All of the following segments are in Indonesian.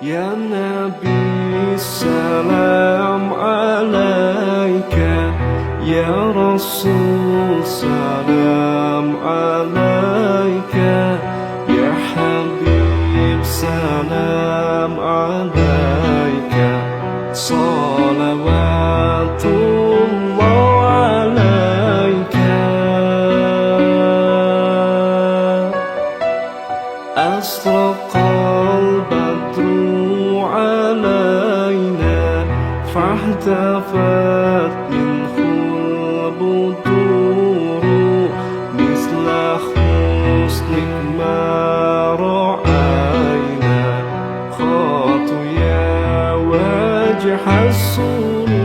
Ya Nabi salam alaika, Ya Rasul salam alaika, Ya Habib salam alaika, salawatullah alaika. Asraqal badru alaina, fahtafat minhul buduru, misla husnik ma ra'aina, khatu ya wajha sururi.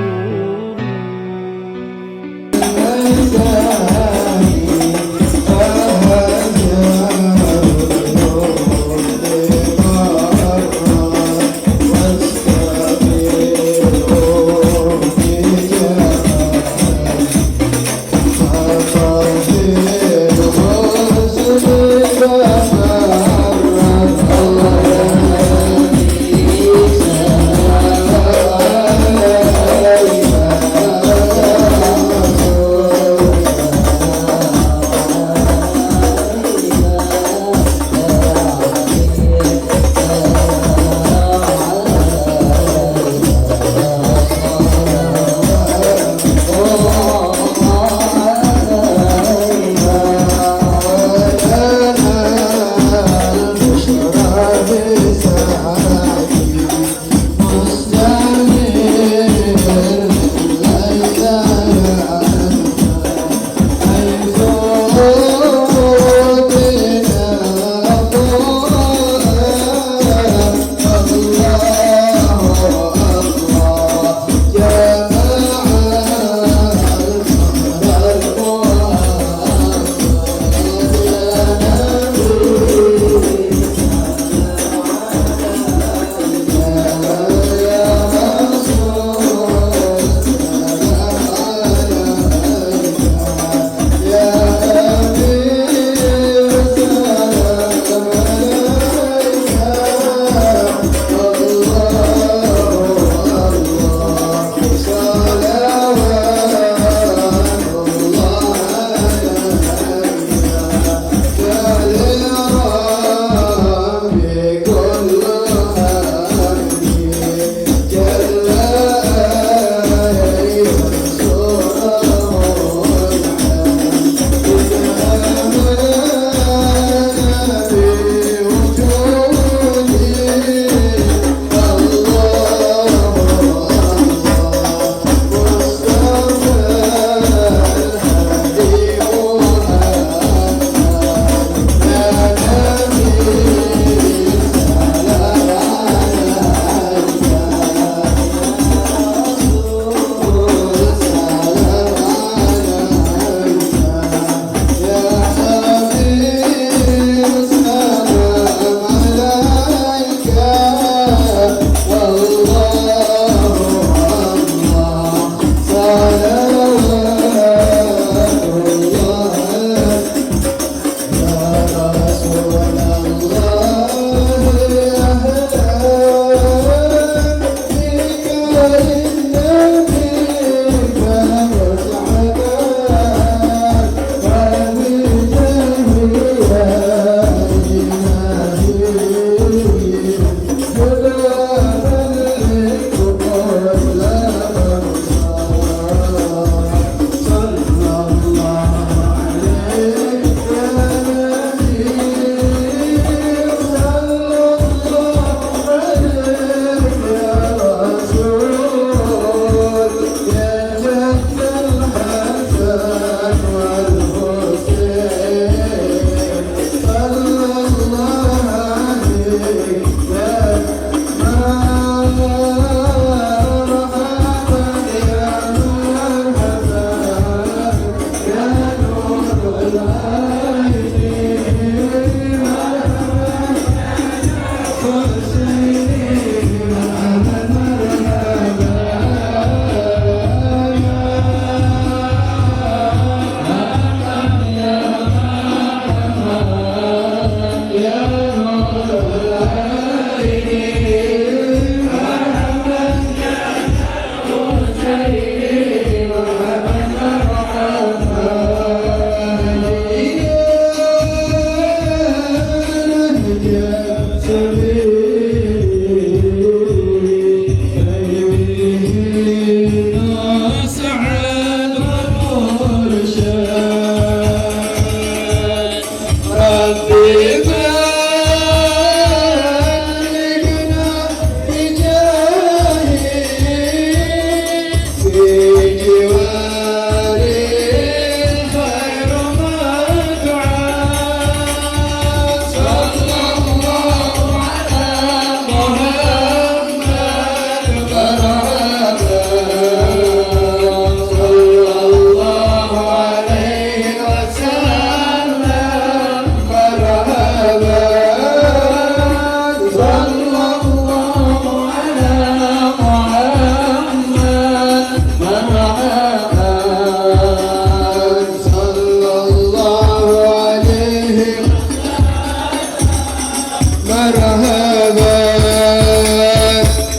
مرحبا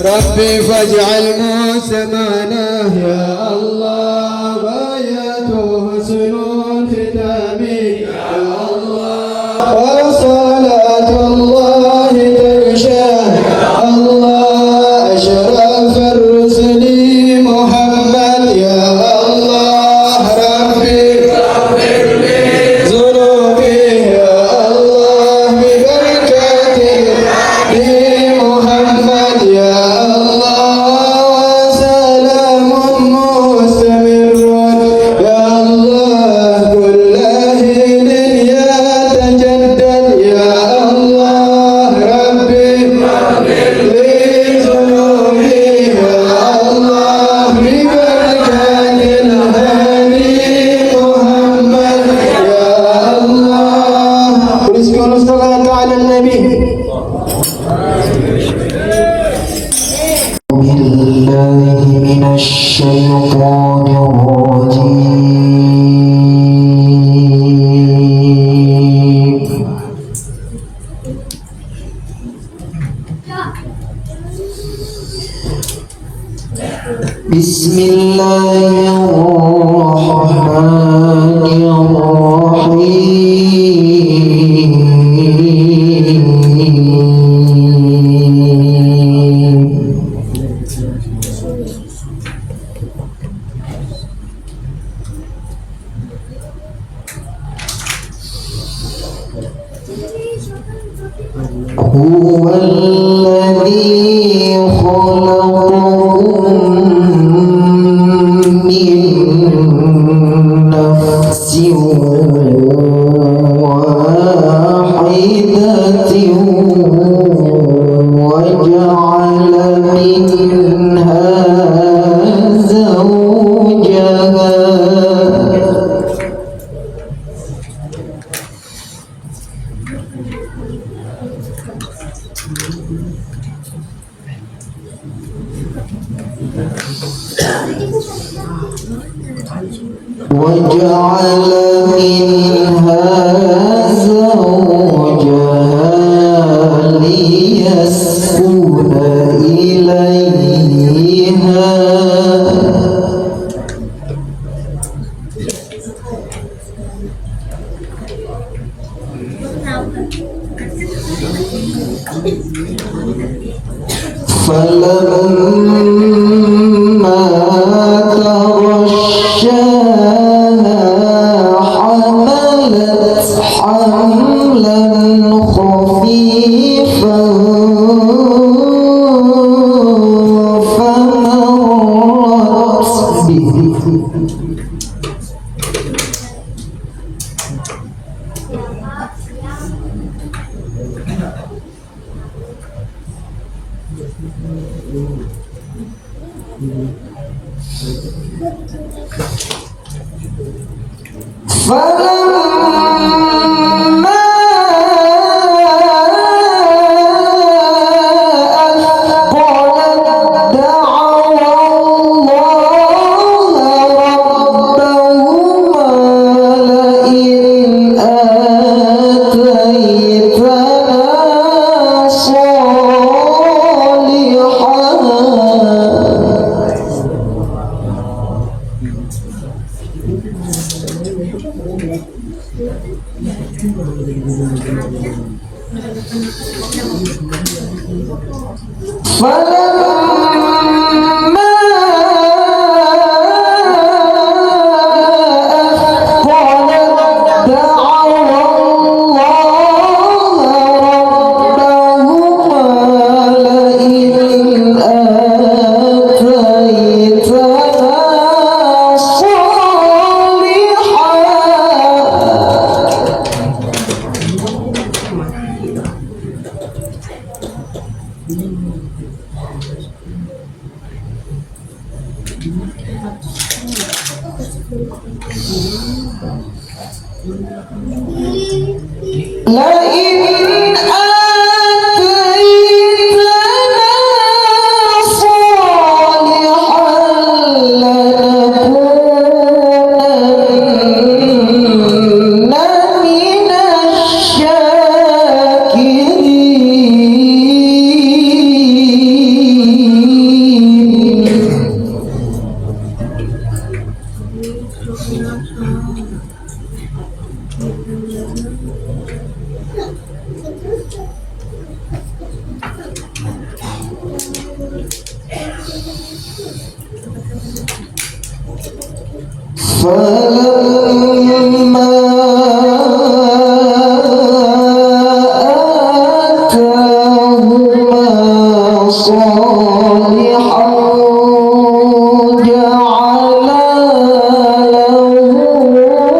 ربي فاجعل موسمنا يا الله بايته حسن ختام يا الله وصلاة الله تغشى الله أشرف الرسل محمد يا الله ربي اغفر لي ذنوبي يا الله ببركة محمد يا الله وسلام مستمر يا الله كل حين يتجدد يا الله ربي اغفر لي ذنوبي يا الله ببركة الهادي محمد يا الله ونسكن الصلاة على النبي بالله من الشيطان الرجيم بسم الله الرحمن الرحيم هو الذي خلقكم من نفس واحدة وجعل منها زوجها وجعل منها زوجها ليسكن إليها فلما تغشاها حملت حملا خفيفا فمرت به فلما أثقلت دعوا الله ربهما لئن آتيتنا صالحا فلما أثقلت دعوا الله ربهما لئن آتيتنا صالحا لئن آتيتنا صالحا لنكونن من الشاكرين فلما آتاهما صالحا جعلا له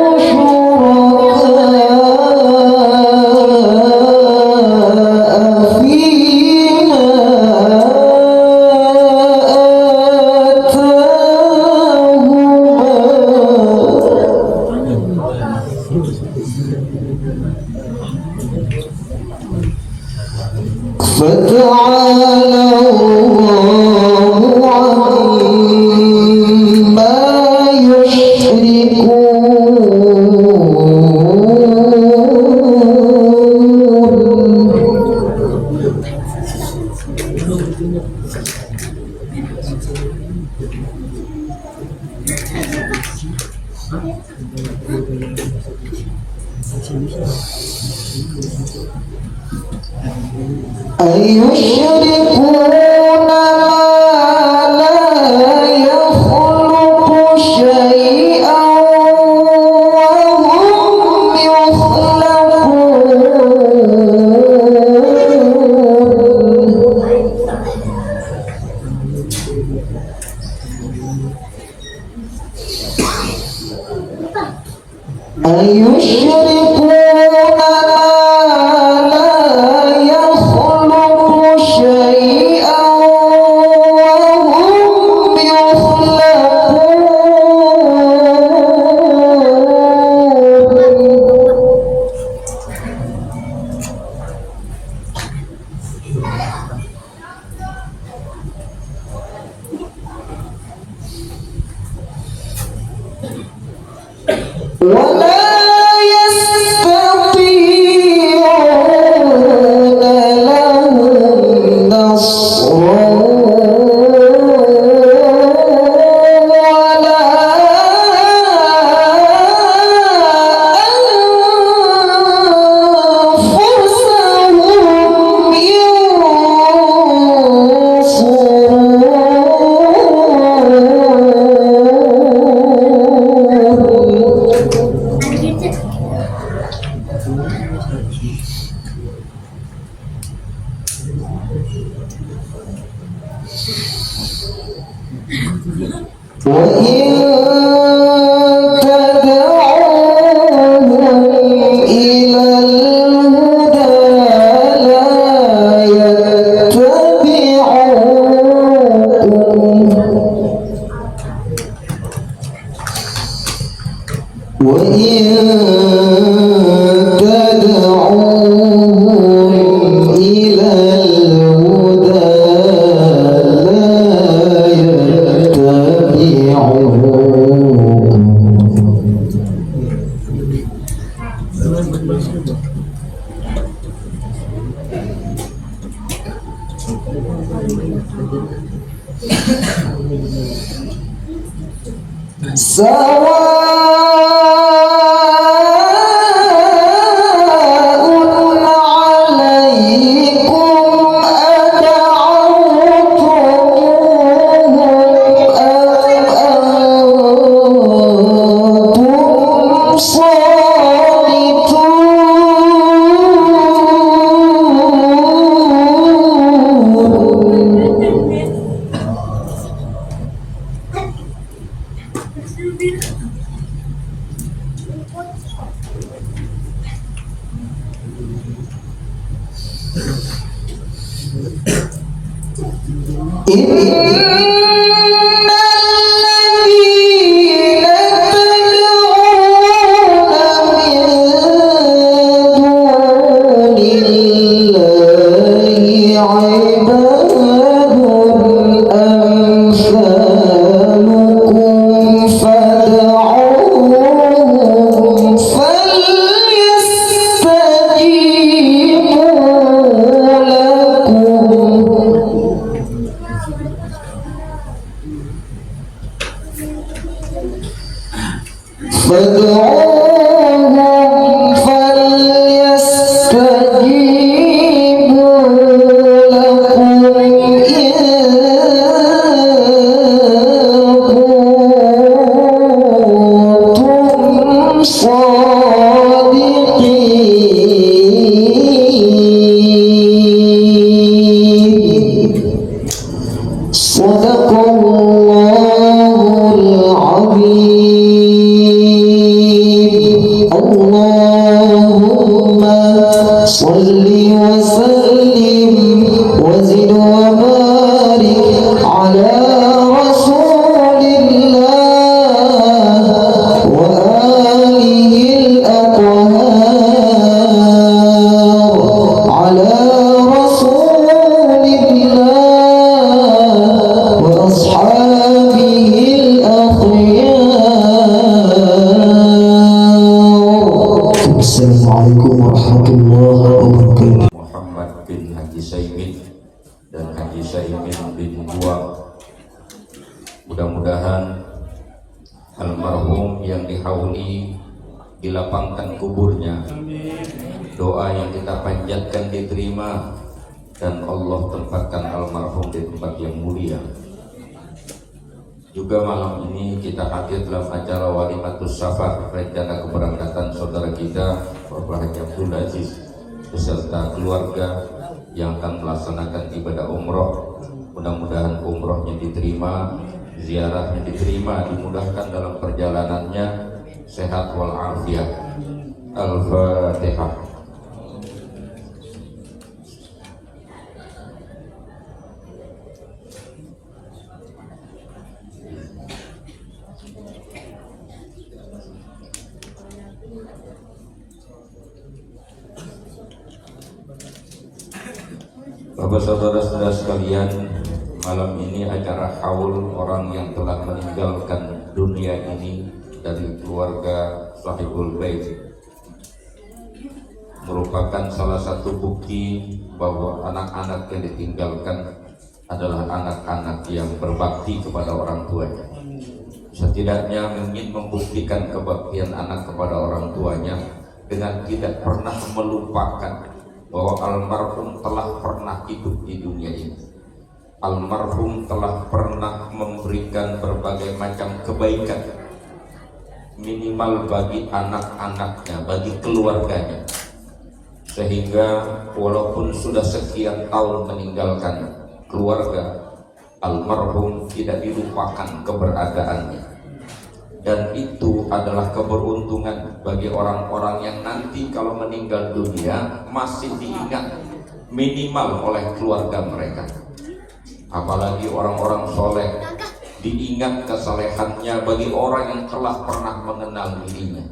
شركاء فيما فتعالى الله عما أيشركون ما لا يخلق شيئا وهم يخلقون أيشركون ما لا يخلق شيئا وهم يخلقون ولا يستطيعون لهم نصرا ولا أنفسهم وإن تدعوهم إلى الهدى لا يتبعوكم وإن تدعوهم إلى الهدى لا يتبعوكم سواء عليكم أدعوتموهم أم أنتم إن الذين تدعون من دون الله عباد أمثالكم فادعوهم فليستجيبوا لكم bin Haji Saimin dan Haji Saimin bin Buang. Mudah-mudahan almarhum yang dihauli dilapangkan kuburnya, doa yang kita panjatkan diterima, dan Allah tempatkan almarhum di tempat yang mulia. Juga malam ini kita hadir dalam acara Walimatus Safar, rencana keberangkatan saudara kita Bapak Haji Abdul Aziz beserta keluarga yang akan melaksanakan ibadah umroh. Mudah-mudahan umrohnya diterima, ziarahnya diterima, dimudahkan dalam perjalanannya, sehat walafiat. Al-Fatihah. Bapak saudara-saudara sekalian, malam ini acara haul orang yang telah meninggalkan dunia ini dari keluarga Sahibul Bait merupakan salah satu bukti bahwa anak-anak yang ditinggalkan adalah anak-anak yang berbakti kepada orang tuanya. Setidaknya ingin membuktikan kebaktian anak kepada orang tuanya dengan tidak pernah melupakan bahwa almarhum telah pernah hidup di dunia ini. Almarhum telah pernah memberikan berbagai macam kebaikan, minimal bagi anak-anaknya, bagi keluarganya, sehingga walaupun sudah sekian tahun meninggalkan keluarga, almarhum tidak dilupakan keberadaannya. Dan itu adalah keberuntungan bagi orang-orang yang nanti kalau meninggal dunia masih diingat minimal oleh keluarga mereka. Apalagi orang-orang soleh, diingat kesalehannya bagi orang yang telah pernah mengenal dirinya.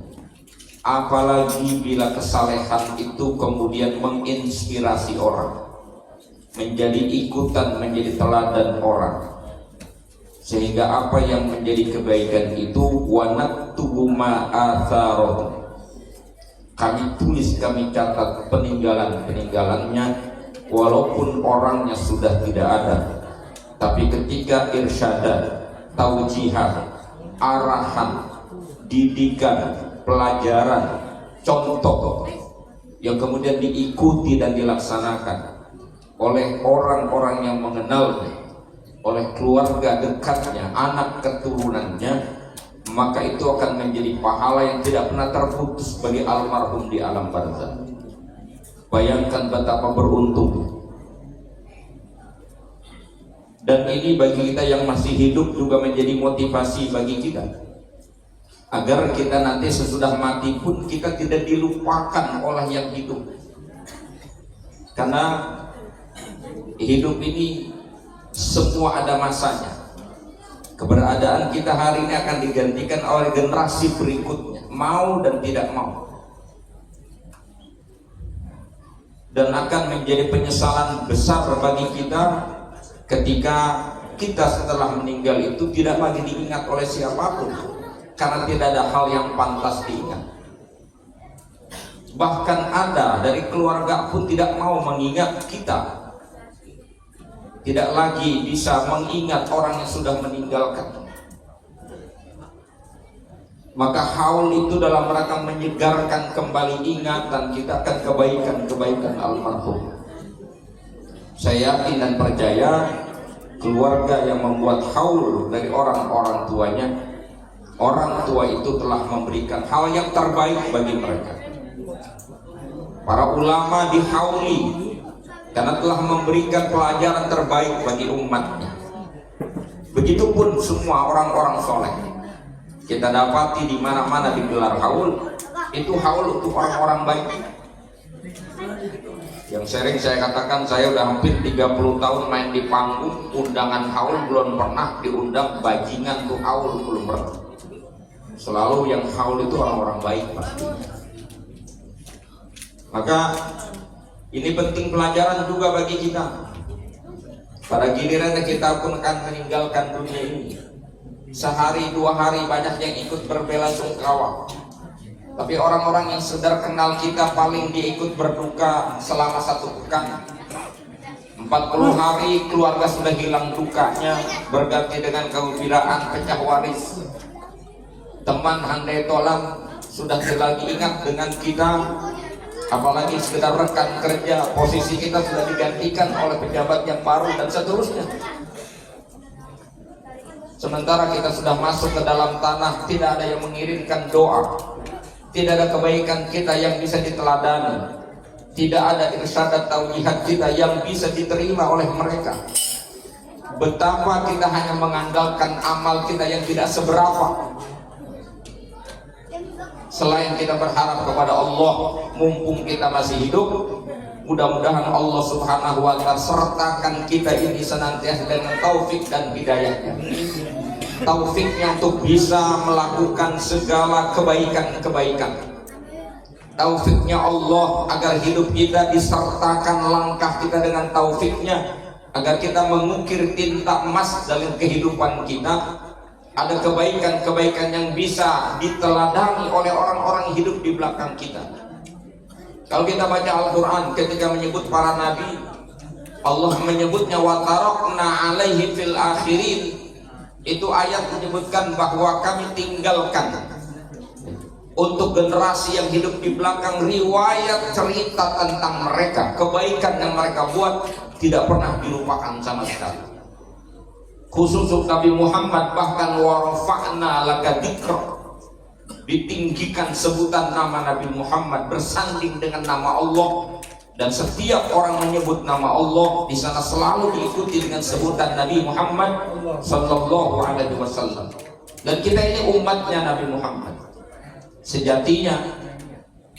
Apalagi bila kesalehan itu kemudian menginspirasi orang, menjadi ikutan, menjadi teladan orang, sehingga apa yang menjadi kebaikan itu wanaktubu ma'atharoh, kami tulis, kami catat peninggalan-peninggalannya, walaupun orangnya sudah tidak ada, tapi ketika irsyadat, taujihat, arahan, didikan, pelajaran, contoh yang kemudian diikuti dan dilaksanakan oleh orang-orang yang mengenalnya, oleh keluarga dekatnya, anak keturunannya, maka itu akan menjadi pahala yang tidak pernah terputus bagi almarhum di alam barzakh. Bayangkan betapa beruntung. Dan ini bagi kita yang masih hidup juga menjadi motivasi bagi kita, agar kita nanti sesudah mati pun kita tidak dilupakan oleh yang hidup. Karena hidup ini semua ada masanya. Keberadaan kita hari ini akan digantikan oleh generasi berikutnya, mau dan tidak mau. Dan akan menjadi penyesalan besar bagi kita ketika kita setelah meninggal itu tidak lagi diingat oleh siapapun, karena tidak ada hal yang pantas diingat. Bahkan ada dari keluarga pun tidak mau mengingat kita, tidak lagi bisa mengingat orang yang sudah meninggalkan. Maka haul itu dalam rangka menyegarkan kembali ingatan kita akan kebaikan-kebaikan almarhum. Saya yakin dan percaya keluarga yang membuat haul dari orang-orang tuanya, orang tua itu telah memberikan hal yang terbaik bagi mereka. Para ulama dihauli karena telah memberikan pelajaran terbaik bagi umatnya. Begitupun semua orang-orang soleh. Kita dapati di mana-mana digelar haul, itu haul untuk orang-orang baik. Yang sering saya katakan, saya udah hampir 30 tahun main di panggung, undangan haul belum pernah diundang, bajingan tuh haul belum pernah. Selalu yang haul itu orang-orang baik pastinya. Maka ini penting pelajaran juga bagi kita. Pada giliran kita pun akan meninggalkan dunia ini. Sehari dua hari banyak yang ikut berbelasungkawa. Tapi orang-orang yang sedar kenal kita paling dia ikut berduka selama 1 pekan. 40 hari keluarga sudah hilang dukanya, berganti dengan kegembiraan pecah waris. Teman handai tolang sudah tidak lagi ingat dengan kita, apalagi sekedar rekan kerja, posisi kita sudah digantikan oleh pejabat yang baru dan seterusnya. Sementara kita sudah masuk ke dalam tanah, tidak ada yang mengirimkan doa, tidak ada kebaikan kita yang bisa diteladani, tidak ada irsyadat tauhid kita yang bisa diterima oleh mereka. Betapa kita hanya mengandalkan amal kita yang tidak seberapa. Selain kita berharap kepada Allah, mumpung kita masih hidup, mudah-mudahan Allah Subhanahu wa Ta'ala sertakan kita ini senantiasa dengan taufik dan hidayahnya. Taufiknya untuk bisa melakukan segala kebaikan-kebaikan. Taufiknya Allah agar hidup kita disertakan langkah kita dengan taufiknya, agar kita mengukir tinta emas dalam kehidupan kita. Ada kebaikan-kebaikan yang bisa diteladani oleh orang-orang hidup di belakang kita. Kalau kita baca Al-Quran, ketika menyebut para nabi, Allah menyebutnya wa tarakna alaihi fil akhirin. Itu ayat menyebutkan bahwa kami tinggalkan untuk generasi yang hidup di belakang riwayat cerita tentang mereka, kebaikan yang mereka buat tidak pernah dilupakan sama sekali. Khusus Nabi Muhammad, bahkan warafa'na laka dzikra, ditinggikan sebutan nama Nabi Muhammad bersanding dengan nama Allah, dan setiap orang menyebut nama Allah di sana selalu diikuti dengan sebutan Nabi Muhammad sallallahu alaihi wasallam. Dan kita ini umatnya Nabi Muhammad. Sejatinya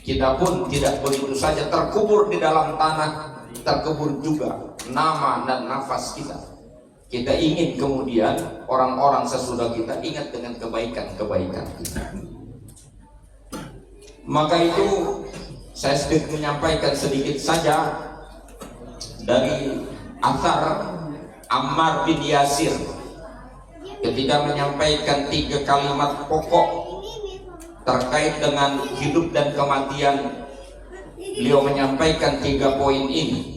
kita pun tidak begitu saja terkubur di dalam tanah, terkubur juga nama dan nafas kita. Kita ingin kemudian orang-orang sesudah kita ingat dengan kebaikan-kebaikan kita. Maka itu saya sedikit menyampaikan sedikit saja dari athar Ammar bin Yasir ketika menyampaikan 3 kalimat pokok terkait dengan hidup dan kematian. Beliau menyampaikan 3 poin ini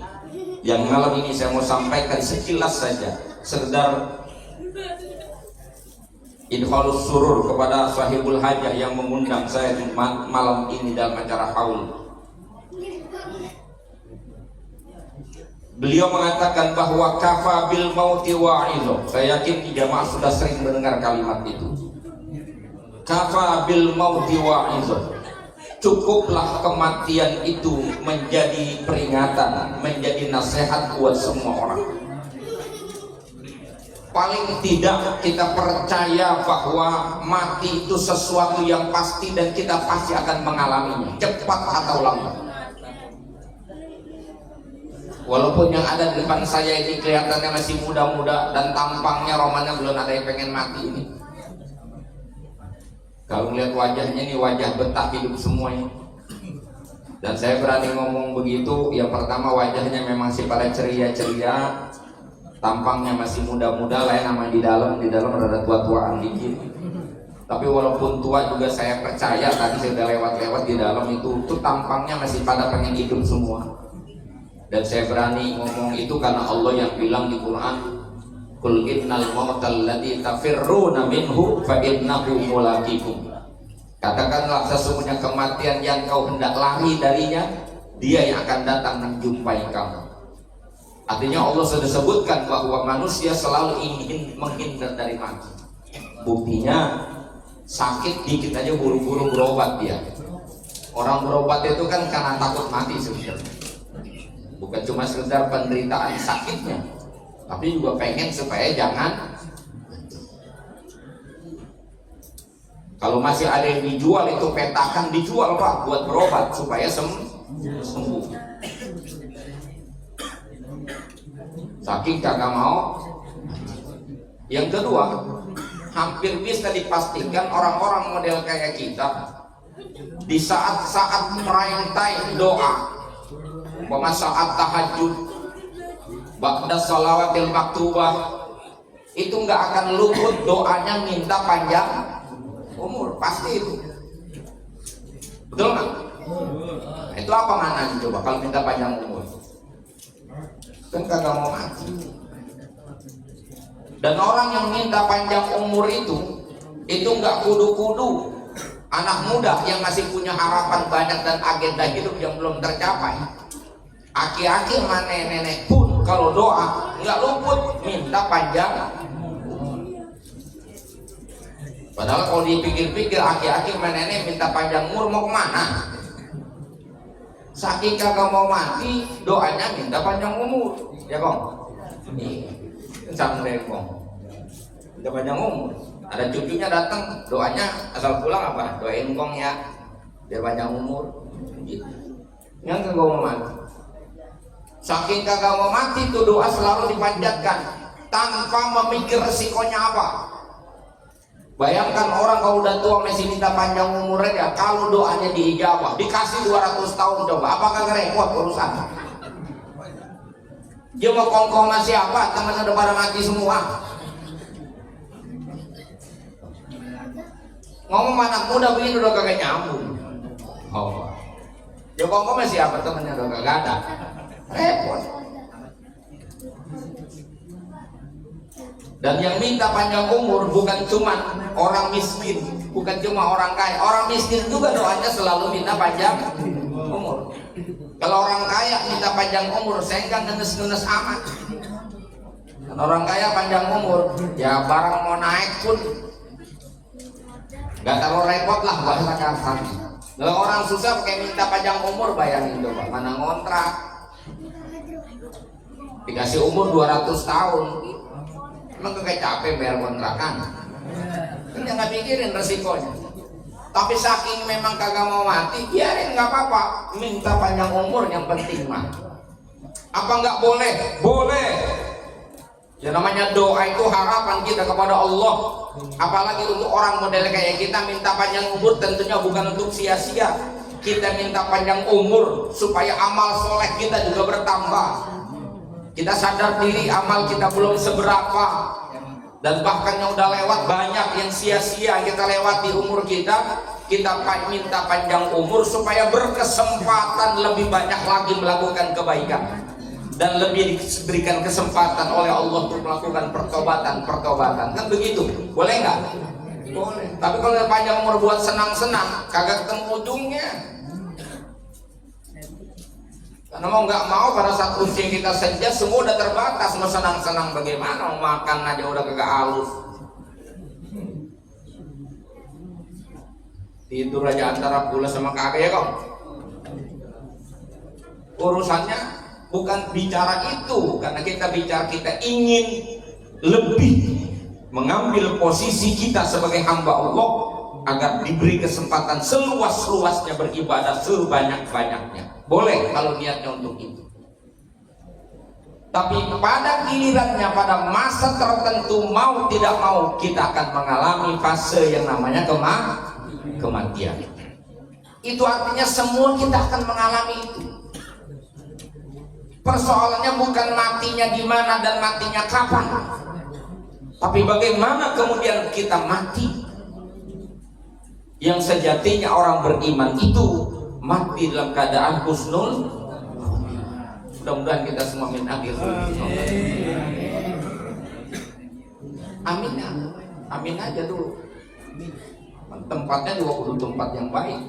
yang malam ini saya mau sampaikan sekilas saja, sekedar idkhalus surur kepada sahibul hajah yang mengundang saya di malam ini dalam acara haul. Beliau mengatakan bahwa kafa bil mauti wa'idho. Saya yakin jamaah sudah sering mendengar kalimat itu. Kafa bil mauti wa'idho. Cukuplah kematian itu menjadi peringatan, menjadi nasihat buat semua orang. Paling tidak kita percaya bahwa mati itu sesuatu yang pasti dan kita pasti akan mengalaminya, cepat atau lambat. Walaupun yang ada di depan saya ini kelihatannya masih muda-muda dan tampangnya romannya belum ada yang pengen mati ini. Kalau melihat wajahnya ini wajah betah hidup semuanya. Dan saya berani ngomong begitu, yang pertama wajahnya memang masih pada ceria-ceria, tampangnya masih muda-muda lah ya, namanya di dalam ada tua-tuaan dikit. Tapi walaupun tua juga saya percaya, tadi saya udah lewat-lewat di dalam itu tampangnya masih pada pengen hidup semua. Dan saya berani ngomong itu karena Allah yang bilang di Quran, Qul innal mautal ladzi tafirruna minhu fa innahu mulaqikum. Katakanlah sesungguhnya kematian yang kau hendak lari darinya, dia yang akan datang menjumpai kamu. Artinya Allah sudah sebutkan bahwa manusia selalu ingin menghindar dari mati. Buktinya sakit dikit aja buru-buru berobat dia. Orang berobat itu kan karena takut mati sebenarnya. Bukan cuma sekedar penderitaan sakitnya, tapi juga pengen supaya jangan. Kalau masih ada yang dijual itu petakan dijual Pak buat berobat supaya sembuh. Saking kagak mau. Yang kedua, hampir bisa dipastikan orang-orang model kayak kita di saat-saat prime time doa, umpama saat tahajud, ba'da shalawatil maktubah, itu nggak akan luput doanya minta panjang umur, pasti itu. Betul nggak? Itu apa maknanya coba kalau minta panjang umur? kan kagak mau mati. Dan orang yang minta panjang umur itu nggak kudu-kudu anak muda yang masih punya harapan banyak dan agenda hidup yang belum tercapai. Aki-aki sama nenek pun kalau doa nggak luput minta panjang. Padahal kalau dipikir-pikir aki-aki sama nenek minta panjang umur mau kemana? Saking kagak mau mati, doanya minta panjang umur, ya kong. Sampai kong, minta panjang umur. Ada cucunya datang, doanya asal pulang apa? Doain kong ya, biar panjang umur. Gitu. Yang kagak mau mati. Saking kagak mau mati, tuh doa selalu dipanjatkan tanpa memikir resikonya apa. Bayangkan orang kalau udah tua masih minta panjang umur aja, kalau doanya diijabah, dikasih 200 tahun coba, apakah repot urusan? Dia mau kongkong sama siapa? Temannya udah pada mati semua. Ngomong anak muda begini udah kagak nyambung. Oh, dia kongkong sama siapa? Temannya udah kagak ada. Repot. Dan yang minta panjang umur bukan cuma orang miskin, bukan cuma orang kaya. Orang miskin juga doanya selalu minta panjang umur. Kalau orang kaya minta panjang umur, saya nggak ngenes-ngenes amat. Dan orang kaya panjang umur, ya barang mau naik pun nggak terlalu repot lah bahasa kasar. Kalau orang susah pakai minta panjang umur, bayangin coba, mana ngontrak dikasih umur 200 tahun. Emang kagak capek bayar kontrakan? Kan nggak mikirin resikonya. Tapi saking memang kagak mau mati, biarin nggak apa-apa. Minta panjang umur yang penting mah. Apa nggak boleh? Boleh. Ya namanya doa itu harapan kita kepada Allah. Apalagi untuk orang model kayak kita minta panjang umur tentunya bukan untuk sia-sia. Kita minta panjang umur supaya amal soleh kita juga bertambah. Kita sadar diri amal kita belum seberapa, dan bahkan yang udah lewat banyak yang sia-sia kita lewati umur kita. Kita minta panjang umur supaya berkesempatan lebih banyak lagi melakukan kebaikan dan lebih diberikan kesempatan oleh Allah untuk melakukan pertobatan. Kan begitu? Boleh nggak? Boleh. Tapi kalau panjang umur buat senang-senang, kagak ketemu ujungnya. Karena mau nggak mau pada saat usia kita senja semua udah terbatas. Mau senang-senang bagaimana? Mau makan aja udah kagak halus. Tidur aja antara pulas sama kagak ya kok. Urusannya bukan bicara itu, karena kita bicara kita ingin lebih mengambil posisi kita sebagai hamba Allah agar diberi kesempatan seluas-luasnya beribadah sebanyak-banyaknya. Boleh kalau niatnya untuk itu. Tapi pada gilirannya, pada masa tertentu mau tidak mau kita akan mengalami fase yang namanya kematian. Itu artinya semua kita akan mengalami itu. Persoalannya bukan matinya di mana dan matinya kapan, tapi bagaimana kemudian kita mati. Yang sejatinya orang beriman itu mati dalam keadaan husnul. Mudah-mudahan kita semua min akhir. Amin ya. Amin aja dulu. Tempatnya juga kudu tempat yang baik,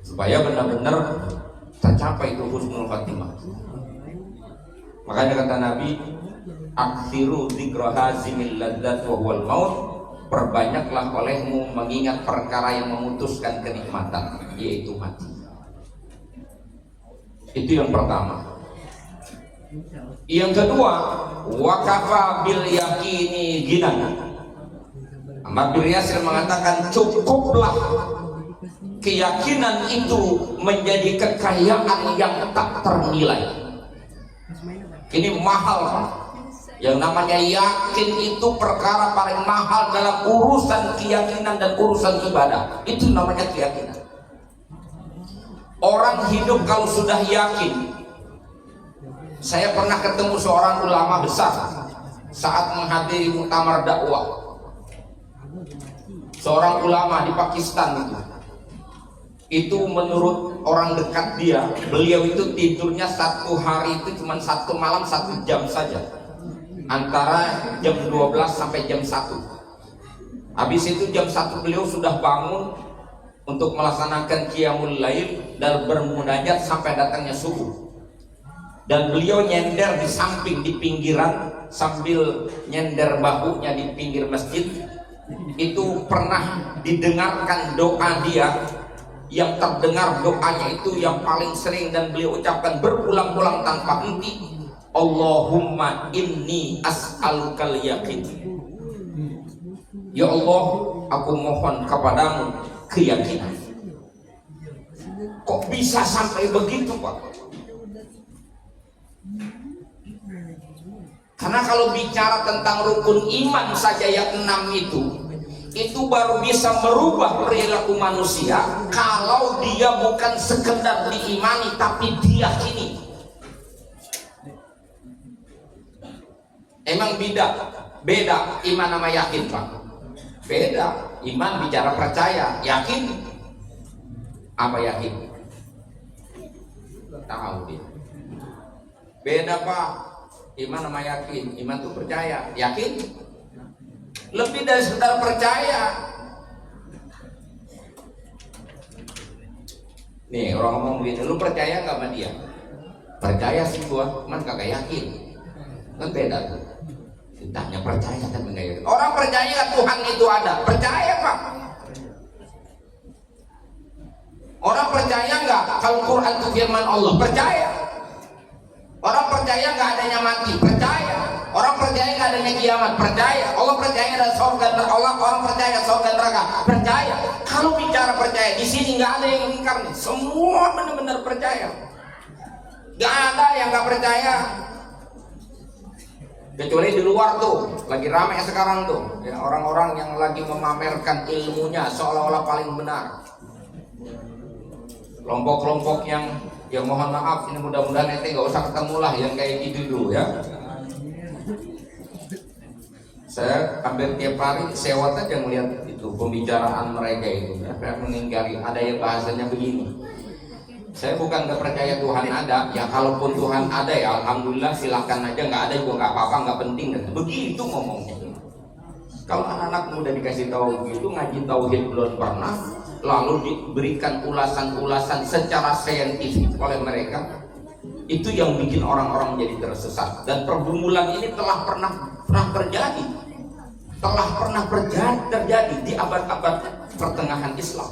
supaya benar-benar tercapai itu husnul khatimah. Makanya kata Nabi, aksiru dzikra hazimil ladzat wa huwal maut. Perbanyaklah olehmu mengingat perkara yang memutuskan kenikmatan, yaitu mati. Itu yang pertama. Yang kedua, wakafa bil yakini ginan. Ammar bin Yasir mengatakan cukuplah keyakinan itu menjadi kekayaan yang tak ternilai. Ini mahal, Pak. Yang namanya yakin itu perkara paling mahal dalam urusan keyakinan dan urusan ibadah. Itu namanya keyakinan. Orang hidup kalau sudah yakin. Saya pernah ketemu seorang ulama besar saat menghadiri muktamar dakwah. Seorang ulama di Pakistan itu menurut orang dekat dia, beliau itu tidurnya satu hari itu cuma satu malam 1 jam saja, antara jam 12 sampai jam 1. Habis itu jam 1 beliau sudah bangun untuk melaksanakan qiyamul lail dan bermunajat sampai datangnya subuh. Dan beliau nyender di samping, di pinggiran, sambil nyender bahunya di pinggir masjid. Itu pernah didengarkan doa dia, yang terdengar doanya itu yang paling sering dan beliau ucapkan berulang-ulang tanpa henti, Allahumma inni as'alukal yakin. Ya Allah, aku mohon kepadamu keyakinan. Kok bisa sampai begitu, Pak? Karena kalau bicara tentang rukun iman saja yang 6 itu baru bisa merubah perilaku manusia kalau dia bukan sekedar diimani tapi diyakini. Emang beda iman sama yakin, Pak? Beda. Iman bicara percaya, yakin apa yakin? Tahu dia. Beda, Pak. Iman sama yakin. Iman itu percaya, yakin lebih dari sekedar percaya. Nih orang ngomong begini, lu percaya nggak sama dia? Percaya sih gua, cuman kagak yakin. Kan beda tuh. Tanya percaya tapi nggak yakin. Orang percaya Tuhan itu ada, percaya, Pak. Orang percaya nggak kalau Quran itu firman Allah? Percaya. Orang percaya nggak adanya mati? Percaya. Orang percaya nggak adanya kiamat? Percaya. Allah percaya ada surga neraka. Orang percaya surga neraka? Percaya. Kalau bicara percaya di sini nggak ada yang ingkar nih. Semua benar-benar percaya. Nggak ada yang nggak percaya. Kecuali di luar tuh, lagi ramai sekarang tuh, ya, orang-orang yang lagi memamerkan ilmunya seolah-olah paling benar. Kelompok-kelompok yang ya mohon maaf, ini mudah-mudahan nanti nggak usah ketemu lah yang kayak gitu dulu ya. Saya hampir tiap hari sewot aja ngeliat itu pembicaraan mereka itu, ya, saya mengingkari. Ada yang bahasanya begini, saya bukan nggak percaya Tuhan ada, ya kalaupun Tuhan ada ya alhamdulillah silakan aja, nggak ada juga nggak apa-apa, nggak penting. Begitu ngomongnya. Kalau anak-anak muda dikasih tahu begitu, ngaji tauhid belum pernah, lalu diberikan ulasan-ulasan secara saintifik oleh mereka, itu yang bikin orang-orang menjadi tersesat. Dan pergumulan ini telah pernah terjadi di abad-abad pertengahan Islam.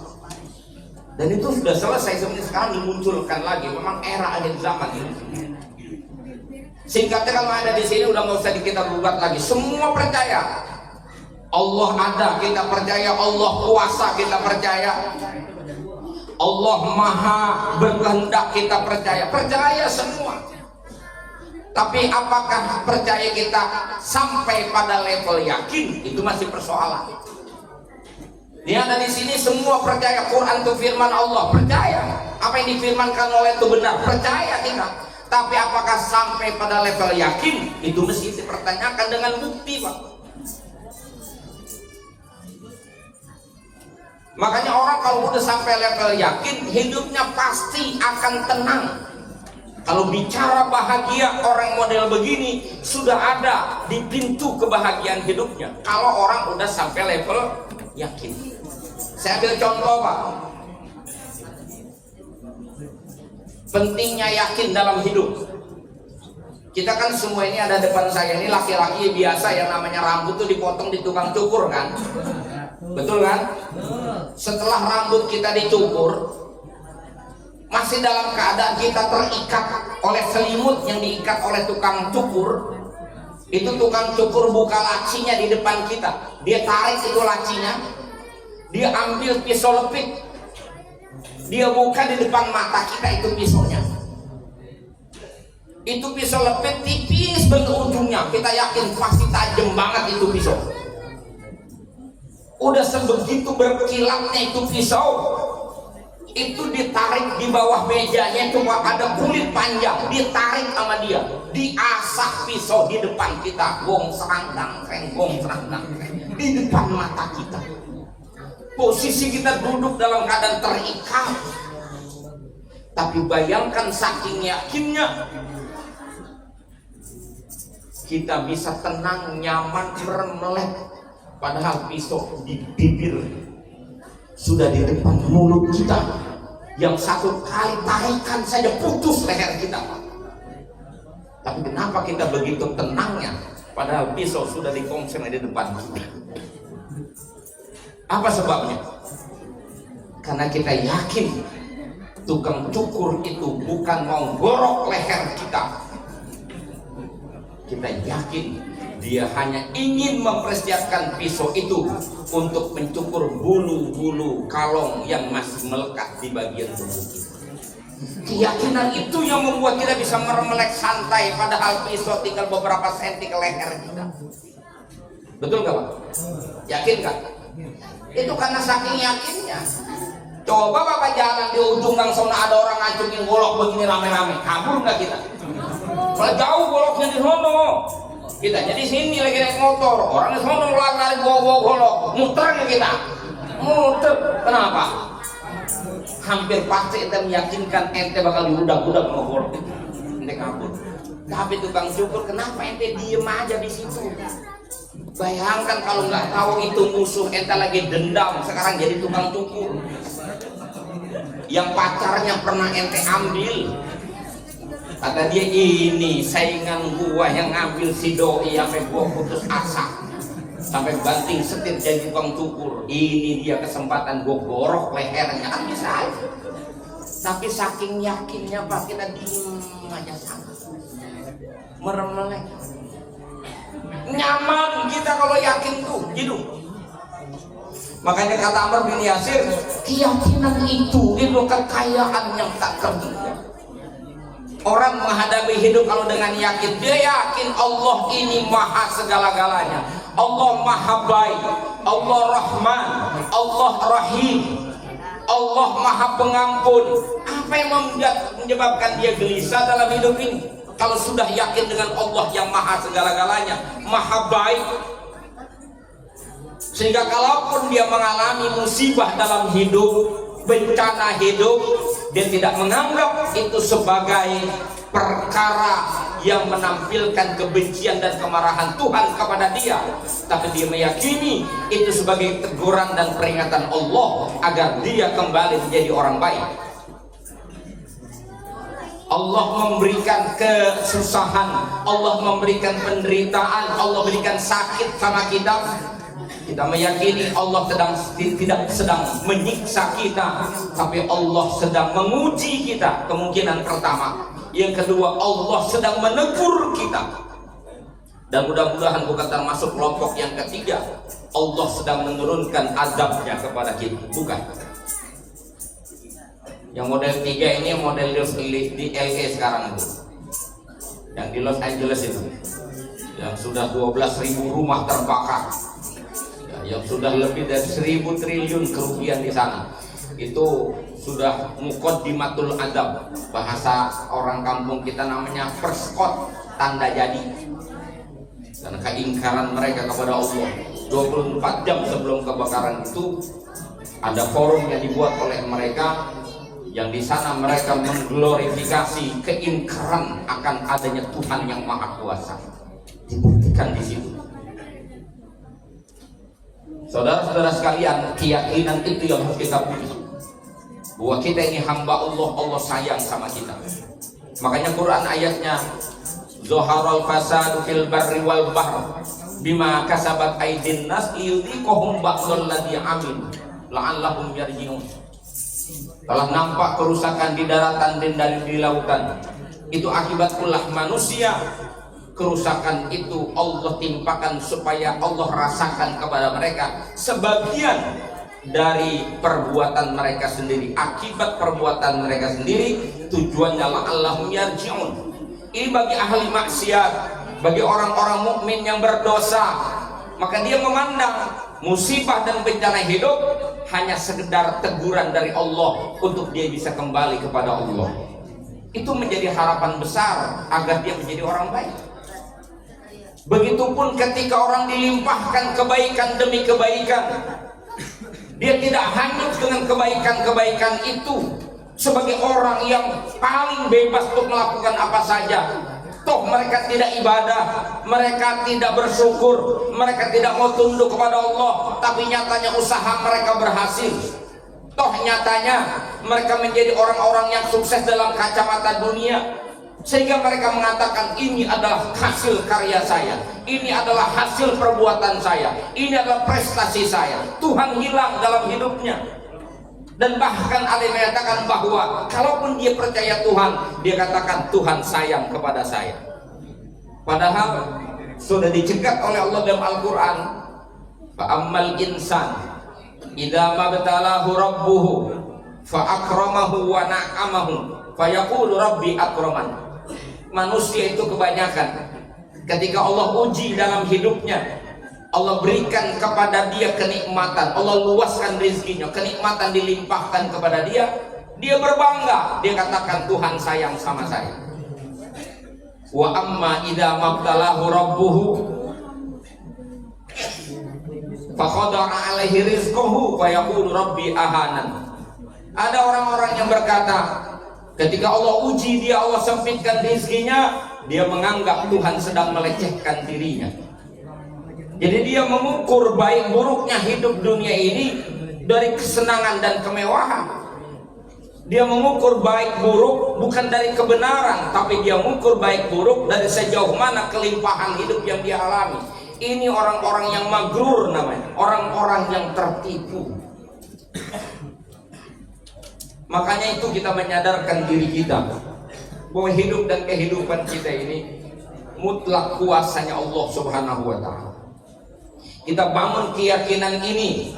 Dan itu sudah selesai, sebenarnya sekarang dimunculkan lagi. Memang era akhir zaman ini. Singkatnya kalau ada di sini udah nggak usah kita gugat lagi. Semua percaya Allah ada, kita percaya. Allah kuasa, kita percaya. Allah maha berkehendak, kita percaya. Percaya semua. Tapi apakah percaya kita sampai pada level yakin? Itu masih persoalan. Dia ada di sini semua percaya Quran itu firman Allah, percaya. Apa yang difirmankan oleh itu benar, percaya kita. Tapi apakah sampai pada level yakin? Itu mesti dipertanyakan dengan bukti, Pak. Makanya orang kalau udah sampai level yakin, hidupnya pasti akan tenang. Kalau bicara bahagia, orang model begini sudah ada di pintu kebahagiaan hidupnya. Kalau orang udah sampai level yakin. Saya ambil contoh, Pak. Pentingnya yakin dalam hidup. Kita kan semua ini ada depan saya ini laki-laki biasa yang namanya rambut tuh dipotong di tukang cukur kan? Betul kan? Setelah rambut kita dicukur, masih dalam keadaan kita terikat oleh selimut yang diikat oleh tukang cukur. Itu tukang cukur buka lacinya di depan kita, dia tarik itu lacinya, dia ambil pisau lepit, dia buka di depan mata kita itu pisaunya. Itu pisau lepit tipis bentuk ujungnya, kita yakin pasti tajam banget itu pisau. Udah sebegitu berkilatnya itu pisau, itu ditarik di bawah mejanya, cuma ada kulit panjang, ditarik sama dia, diasah pisau di depan kita, gong serang dangkreng, di depan mata kita. Posisi kita duduk dalam keadaan terikat, Tapi bayangkan saking yakinnya, kita bisa tenang, nyaman, melek. Padahal pisau di bibir sudah di depan mulut kita, yang satu kali tarikan saja putus leher kita. Tapi kenapa kita begitu tenangnya, padahal pisau sudah dikongseng di depan kita? Apa sebabnya? Karena kita yakin tukang cukur itu bukan mau gorok leher kita. Kita yakin dia hanya ingin mempersiapkan pisau itu untuk mencukur bulu-bulu kalong yang masih melekat di bagian tubuh kita. Keyakinan itu yang membuat kita bisa mermelek santai, padahal pisau tinggal beberapa senti ke leher kita. Betul nggak Pak? Yakin nggak? Itu karena saking yakinnya. Coba Bapak jalan di ujung gang sana, ada orang ngacungin golok begini rame-rame, kabur nggak kita? Kalau jauh goloknya di sono, kita jadi sini lagi naik motor, orang di sono lari bawa golok, muter nggak kita? Muter. Kenapa? Hampir pasti ente meyakinkan ente bakal diudak-udak sama golok itu, ente kabur. Tapi tukang cukur, kenapa ente diem aja di situ? Bayangkan kalau nggak tahu itu musuh ente lagi dendam, sekarang jadi tukang cukur. Yang pacarnya pernah ente ambil, kata dia, ini saingan gua yang ngambil si doi sampai gua putus asa, sampai banting setir jadi tukang cukur. Ini dia kesempatan gua gorok lehernya, kan bisa aja. Tapi saking yakinnya Pak, kita diem aja sana, meremelek. Nyaman kita kalau yakin tuh hidup. Makanya kata Ammar bin Yasir, keyakinan itu kekayaan yang tak terhingga. Orang menghadapi hidup kalau dengan yakin, dia yakin Allah ini maha segala-galanya, Allah maha baik, Allah Rahman, Allah Rahim, Allah maha pengampun. Apa yang menyebabkan dia gelisah dalam hidup ini? Kalau sudah yakin dengan Allah yang maha segala-galanya, maha baik, sehingga kalaupun dia mengalami musibah dalam hidup, bencana hidup, dia tidak menganggap itu sebagai perkara yang menampilkan kebencian dan kemarahan Tuhan kepada dia, tapi dia meyakini itu sebagai teguran dan peringatan Allah agar dia kembali menjadi orang baik. Allah memberikan kesusahan, Allah memberikan penderitaan, Allah berikan sakit sama kita. Kita meyakini Allah tidak sedang menyiksa kita, tapi Allah sedang menguji kita. Kemungkinan pertama. Yang kedua, Allah sedang menegur kita. Dan mudah-mudahan bukan termasuk kelompok yang ketiga, Allah sedang menurunkan azabnya kepada kita. Bukan. Yang model 3 ini model di LA sekarang itu, yang di Los Angeles itu, yang sudah 12.000 rumah terbakar, yang sudah lebih dari 1.000 triliun kerugian di sana. Itu sudah muqaddimatul adab, bahasa orang kampung kita namanya perskot, tanda jadi. Karena keingkaran mereka kepada Allah. 24 jam sebelum kebakaran itu ada forum yang dibuat oleh mereka, yang di sana mereka mengglorifikasi keingkaran akan adanya Tuhan yang Maha Kuasa. Dibuktikan di situ. Saudara-saudara sekalian, keyakinan itu yang harus kita punya, bahwa kita ini hamba Allah, Allah sayang sama kita. Makanya Quran ayatnya, Zoharul fasadu fil barri wal bahr bima kasabat aydin nas liyudhiqahum ba'dal ladzi amil la'allahum yarji'un. Telah nampak kerusakan di daratan dan di lautan, itu akibat ulah manusia. Kerusakan itu Allah timpakan supaya Allah rasakan kepada mereka sebagian dari perbuatan mereka sendiri, akibat perbuatan mereka sendiri. Tujuannya la'allahum yarji'un. Ini bagi ahli maksiat, bagi orang-orang mukmin yang berdosa, maka dia memandang musibah dan bencana hidup hanya sekedar teguran dari Allah untuk dia bisa kembali kepada Allah. Itu menjadi harapan besar agar dia menjadi orang baik. Begitupun ketika orang dilimpahkan kebaikan demi kebaikan, dia tidak hanyut dengan kebaikan-kebaikan itu, sebagai orang yang paling bebas untuk melakukan apa saja. Toh mereka tidak ibadah, mereka tidak bersyukur, mereka tidak mau tunduk kepada Allah, tapi nyatanya usaha mereka berhasil. Toh nyatanya mereka menjadi orang-orang yang sukses dalam kacamata dunia, sehingga mereka mengatakan ini adalah hasil karya saya, ini adalah hasil perbuatan saya, ini adalah prestasi saya. Tuhan hilang dalam hidupnya. Dan bahkan ada yang mengatakan bahwa kalaupun dia percaya Tuhan, dia katakan Tuhan sayang kepada saya. Padahal sudah dicegat oleh Allah dalam Al-Quran, fa'ammal insan idza mabtalahu rabbuhu fa'akramahu wa na'amahu fayaqulu rabbi akraman. Manusia itu kebanyakan ketika Allah uji dalam hidupnya, Allah berikan kepada dia kenikmatan, Allah luaskan rezekinya, kenikmatan dilimpahkan kepada dia, dia berbangga, dia katakan Tuhan sayang sama saya. Wa amma idza mabtalahu rabbuhu faqadara alaihi rizquhu fayaqulu rabbi ahanan. Ada orang-orang yang berkata, ketika Allah uji dia, Allah sempitkan rezekinya, dia menganggap Tuhan sedang melecehkan dirinya. Jadi dia mengukur baik buruknya hidup dunia ini dari kesenangan dan kemewahan. Dia mengukur baik buruk bukan dari kebenaran, tapi dia mengukur baik buruk dari sejauh mana kelimpahan hidup yang dia alami. Ini orang-orang yang magrur namanya, orang-orang yang tertipu. Makanya itu kita menyadarkan diri kita bahwa hidup dan kehidupan kita ini mutlak kuasanya Allah Subhanahu wa Ta'ala. Kita bangun keyakinan ini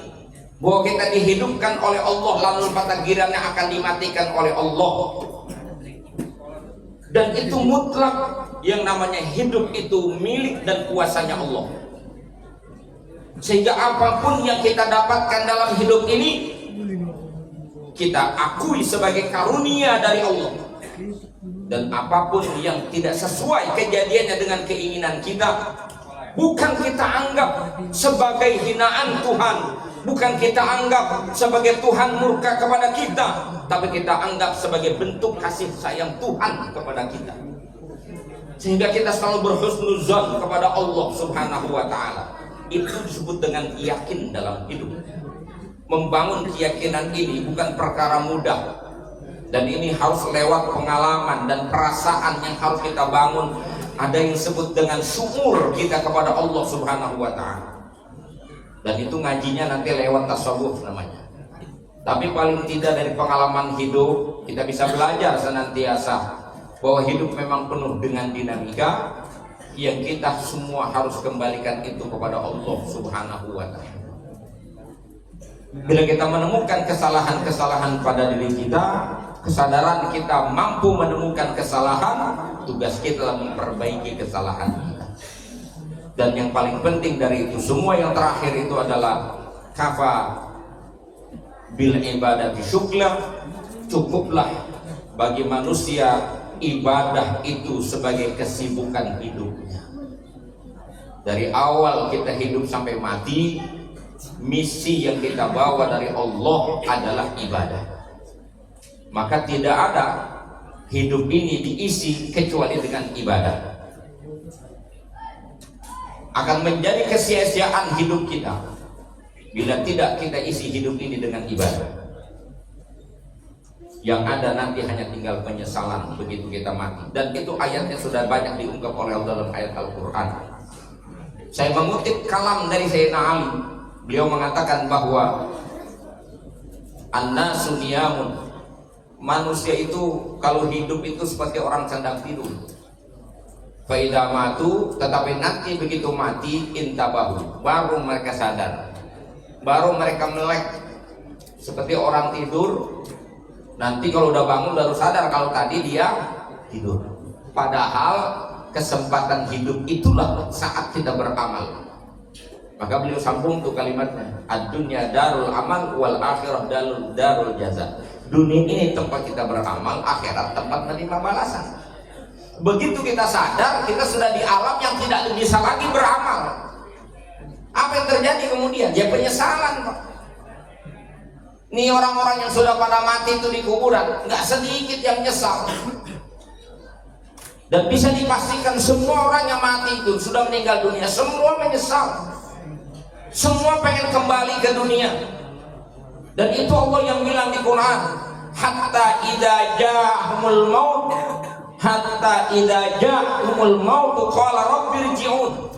bahwa kita dihidupkan oleh Allah, lalu pada girannya akan dimatikan oleh Allah. Dan itu mutlak, yang namanya hidup itu milik dan kuasanya Allah. Sehingga apapun yang kita dapatkan dalam hidup ini, kita akui sebagai karunia dari Allah. Dan apapun yang tidak sesuai kejadiannya dengan keinginan kita, bukan kita anggap sebagai hinaan Tuhan, bukan kita anggap sebagai Tuhan murka kepada kita, tapi kita anggap sebagai bentuk kasih sayang Tuhan kepada kita. Sehingga kita selalu berhusnuzon kepada Allah Subhanahu wa Ta'ala. Itu disebut dengan yakin dalam hidup. Membangun keyakinan ini bukan perkara mudah, dan ini harus lewat pengalaman dan perasaan yang harus kita bangun. Ada yang disebut dengan syukur kita kepada Allah Subhanahu wa Ta'ala, dan itu ngajinya nanti lewat tasawuf namanya. Tapi paling tidak dari pengalaman hidup kita bisa belajar senantiasa bahwa hidup memang penuh dengan dinamika yang kita semua harus kembalikan itu kepada Allah Subhanahu wa Ta'ala. Bila kita menemukan kesalahan-kesalahan pada diri kita, kesadaran kita mampu menemukan kesalahan, tugas kita adalah memperbaiki kesalahan kita. Dan yang paling penting dari itu semua, yang terakhir itu adalah kafa bil ibadati syughla. Cukuplah bagi manusia ibadah itu sebagai kesibukan hidupnya. Dari awal kita hidup sampai mati, misi yang kita bawa dari Allah adalah ibadah. Maka tidak ada hidup ini diisi kecuali dengan ibadah. Akan menjadi kesia-siaan hidup kita bila tidak kita isi hidup ini dengan ibadah. Yang ada nanti hanya tinggal penyesalan begitu kita mati. Dan itu ayatnya sudah banyak diungkap oleh Allah dalam ayat Al-Quran. Saya mengutip kalam dari Sayyidina Ali. Beliau mengatakan bahwa an-nasu niyamun, manusia itu kalau hidup itu seperti orang sedang tidur. Fa idza matu, tetapi nanti begitu mati intabahu, baru mereka sadar, baru mereka melek seperti orang tidur. Nanti kalau udah bangun baru sadar kalau tadi dia tidur. Padahal kesempatan hidup itulah saat kita beramal. Maka beliau sambung tuh kalimatnya, ad-dunya darul amal wal akhirah darul jaza. Dunia ini tempat kita beramal, akhirat tempat menerima balasan. Begitu kita sadar, kita sudah di alam yang tidak bisa lagi beramal. Apa yang terjadi kemudian? Ya penyesalan, Pak. Nih orang-orang yang sudah pada mati itu di kuburan, nggak sedikit yang nyesal. Dan bisa dipastikan semua orang yang mati itu sudah meninggal dunia, semua menyesal. Semua pengen kembali ke dunia. Dan itu Allah yang bilang di Quran, hatta idza ja'ahumul maut, hatta idza ja'ahumul maut qala rabbirji'un.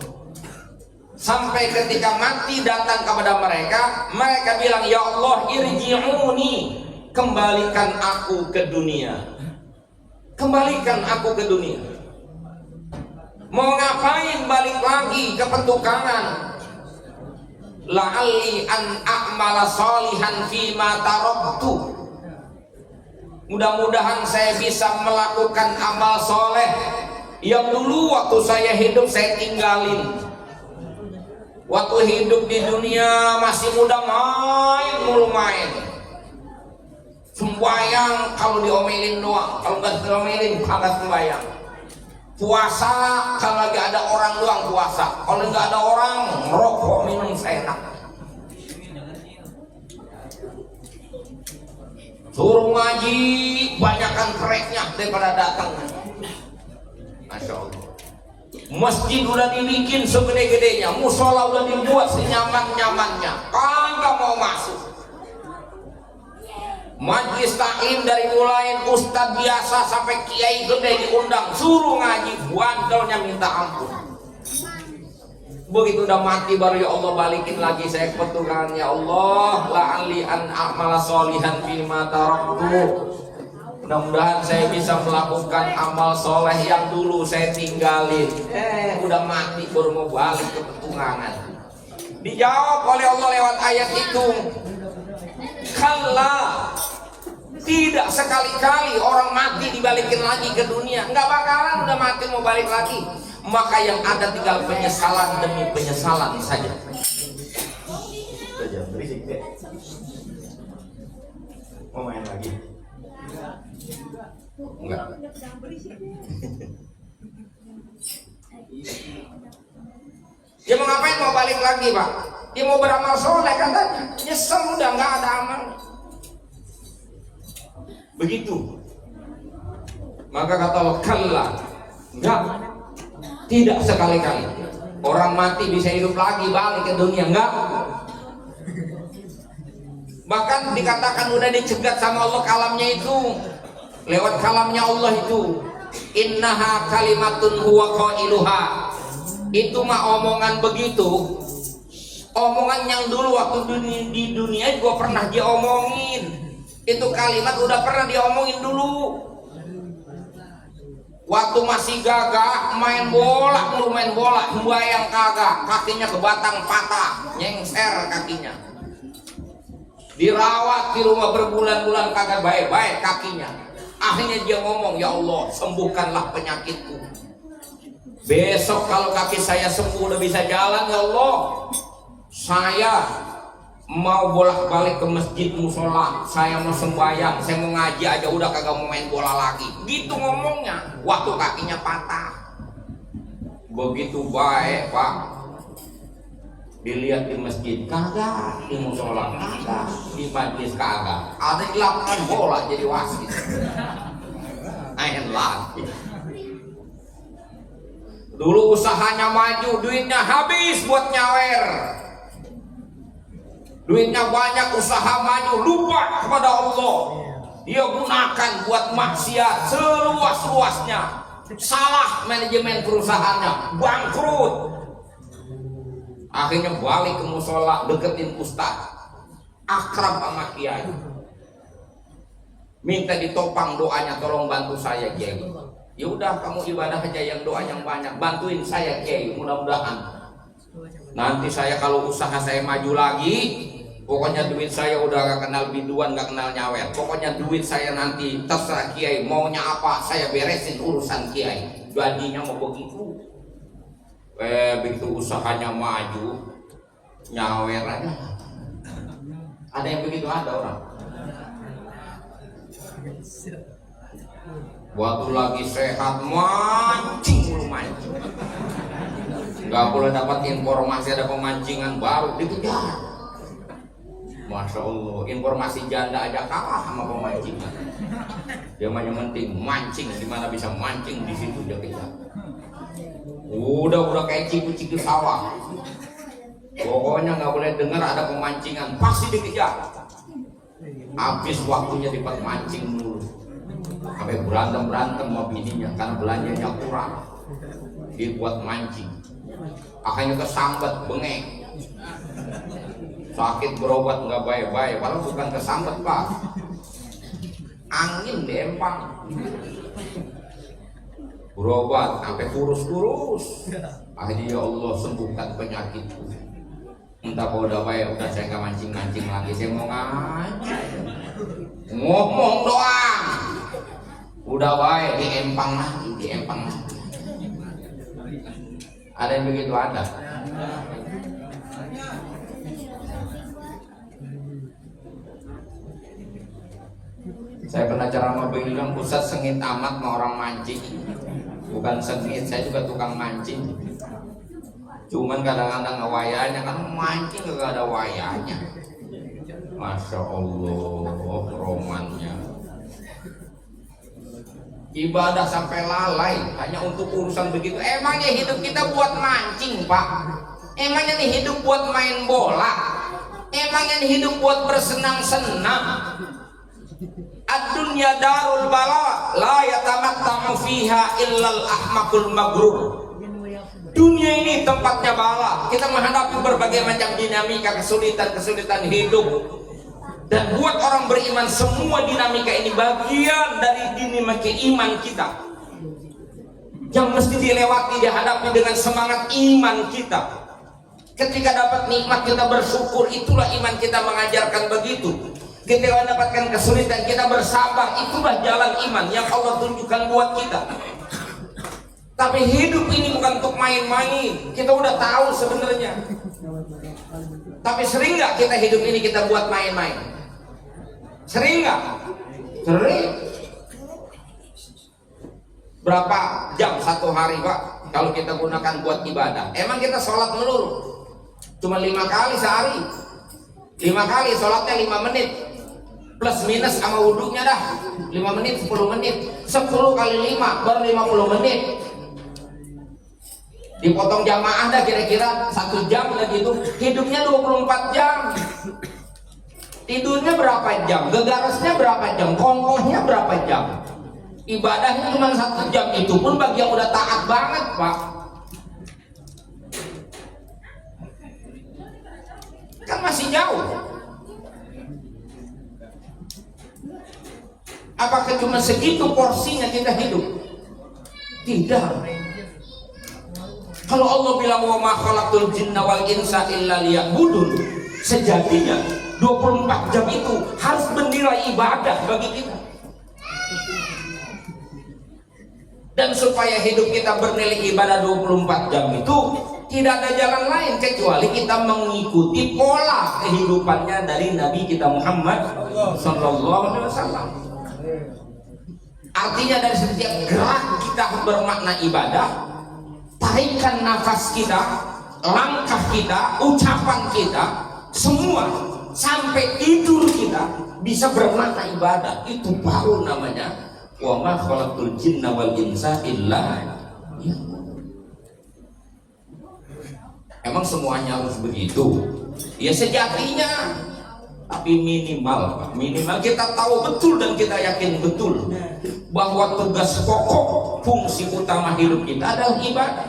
Sampai ketika mati datang kepada mereka, mereka bilang, ya Allah irji'uni, kembalikan aku ke dunia. Kembalikan aku ke dunia. Mau ngapain balik lagi ke petukangan? La'alli an a'mala salihan fima taraktu. Mudah-mudahan saya bisa melakukan amal soleh yang dulu waktu saya hidup saya tinggalin. Waktu hidup di dunia masih muda main mulu main. Sembayang kalau diomelin doang, kalau nggak diomelin kagak sembayang. Puasa kalau lagi ada orang doang puasa, kalau nggak ada orang merokok minum seenak. Suruh ngaji banyakkan kereknya daripada datang. Masya Allah. Masjid udah dibikin segede-gedenya, musola udah dibuat senyaman-nyamannya, kagak mau masuk. Majlis taklim dari mulai ustadz biasa sampai kiai gede diundang, suruh ngaji, bandelnya minta ampun. Begitu udah mati baru ya Allah balikin lagi saya ke petukangan, ya Allah la'alli an a'mala sholihan fima taraktu. Mudah-mudahan saya bisa melakukan amal soleh yang dulu saya tinggalin. Udah mati baru mau balik ke petukangan. Dijawab oleh Allah lewat ayat itu, kalla, tidak sekali-kali orang mati dibalikin lagi ke dunia. Nggak bakalan udah mati mau balik lagi. Maka yang ada tinggal penyesalan demi penyesalan saja. Berisik deh. Mau main lagi? Enggak. Dia mau ngapain? Mau balik lagi, Pak? Dia mau beramal soleh katanya. Nyesel udah nggak ada amal. Begitu. Maka kata Allah, kalla, enggak, tidak sekali-kali. Orang mati bisa hidup lagi balik ke dunia, enggak. Bahkan dikatakan udah dicegat sama Allah kalamnya itu. Lewat kalamnya Allah itu, innaha kalimatun huwa qailuha. Itu mah omongan begitu. Omongan yang dulu waktu di dunia juga pernah diomongin. Itu kalimat udah pernah diomongin dulu. Waktu masih gagah main bola, sembayang kagak, kakinya ke batang patah, nyengser kakinya. Dirawat di rumah berbulan-bulan kagak baik-baik kakinya. Akhirnya dia ngomong, ya Allah sembuhkanlah penyakitku. Besok kalau kaki saya sembuh udah bisa jalan, ya Allah, saya mau bolak-balik ke masjid musola, saya mau sembahyang, saya mau ngaji aja udah kagak mau main bola lagi. Gitu ngomongnya waktu kakinya patah. Begitu baik, Pak. Dilihat di masjid kagak, di musola kagak, di majlis kagak. Ada di lapangan bola jadi wasit. Ain lagi. Dulu usahanya maju, duitnya habis buat nyawer. Duitnya banyak, usaha maju, lupa kepada Allah. Dia gunakan buat maksiat seluas-luasnya. Salah manajemen perusahaannya, bangkrut. Akhirnya balik ke musola, deketin ustaz, akrab sama kiai, minta ditopang doanya, tolong bantu saya kiai. Ya udah kamu ibadah aja yang doa yang banyak, bantuin saya kiai, mudah-mudahan nanti saya kalau usaha saya maju lagi, pokoknya duit saya udah gak kenal biduan, gak kenal nyawer, pokoknya duit saya nanti terserah kiai maunya apa, saya beresin urusan kiai. Janjinya mau begitu. Begitu usahanya maju, nyawer aja. Ada yang begitu, ada orang. Waktu lagi sehat mancing mulu mancing. Gak boleh dapat informasi ada pemancingan baru dikejar. Masya Allah, informasi janda aja kalah sama pemancing. Dia mah yang penting mancing, di mana bisa mancing di situ dia kejar. Udah kayak ciku-ciku sawah. Pokoknya nggak boleh dengar ada pemancingan, pasti dikejar. Habis waktunya dibuat mancing dulu, sampai berantem sama bininya karena belanjanya kurang. Dibuat mancing, akhirnya kesambat bengek, sakit berobat nggak baik-baik, padahal bukan kesambat pak, angin di empang. Berobat sampai kurus. Akhirnya ya Allah sembuhkan penyakitku. Entah kalau udah baik, udah saya nggak mancing lagi, saya mau ngaji, ngomong doang. Udah baik di empang lagi. Ada yang begitu ada. Saya pernah ceramah bilang, Ustaz sengit amat sama orang mancing. Bukan sengit, saya juga tukang mancing. Cuman kadang-kadang wayanya, kan mancing gak ada wayanya. Masya Allah, romannya. Ibadah sampai lalai hanya untuk urusan begitu. Emangnya hidup kita buat mancing pak? Emangnya nih hidup buat main bola? Emangnya nih hidup buat bersenang-senang? Ad-dunya darul bala, la yatamatta'u fiha illal ahmakul magrur. Dunia ini tempatnya bala. Kita menghadapi berbagai macam dinamika, kesulitan hidup. Dan buat orang beriman, semua dinamika ini bagian dari dinamika iman kita, yang mesti dilewati, dihadapi dengan semangat iman kita. Ketika dapat nikmat kita bersyukur, itulah iman kita mengajarkan begitu. Ketika mendapatkan kesulitan kita bersabar, itulah jalan iman yang Allah tunjukkan buat kita. Tapi hidup ini bukan untuk main-main, kita udah tahu sebenarnya. Tapi sering nggak kita hidup ini kita buat main-main? Sering nggak? Sering. Berapa jam satu hari pak kalau kita gunakan buat ibadah? Emang kita sholat melulu? Cuma 5 kali sehari. 5 kali sholatnya 5 menit. Plus minus sama wudhunya dah 5 menit, 10 menit. 10 kali 5 baru 50 menit. Dipotong jamaah dah kira-kira 1 jam lah gitu. Hidupnya 24 jam. Tidurnya berapa jam? Gegarasnya berapa jam? Kongkohnya berapa jam? Ibadahnya cuma 1 jam, itu pun bagi yang udah taat banget pak. Kan masih jauh. Apakah cuma segitu porsinya kita hidup? Tidak. Kalau Allah bilang wa ma khalaqtul jinna wal insa illa liya'budun, sejatinya 24 jam itu harus bernilai ibadah bagi kita. Dan supaya hidup kita bernilai ibadah 24 jam itu tidak ada jalan lain kecuali kita mengikuti pola kehidupannya dari Nabi kita Muhammad sallallahu alaihi wasallam. Artinya dari setiap gerak kita bermakna ibadah, tarikan nafas kita, langkah kita, ucapan kita, semua sampai tidur kita bisa bermakna ibadah. Itu baru namanya wa ma khalaqtul jinna wal insa illa. Emang semuanya harus begitu? Ya sejatinya, tapi minimal kita tahu betul dan kita yakin betul bahwa tugas pokok, fungsi utama hidup kita adalah ibadah.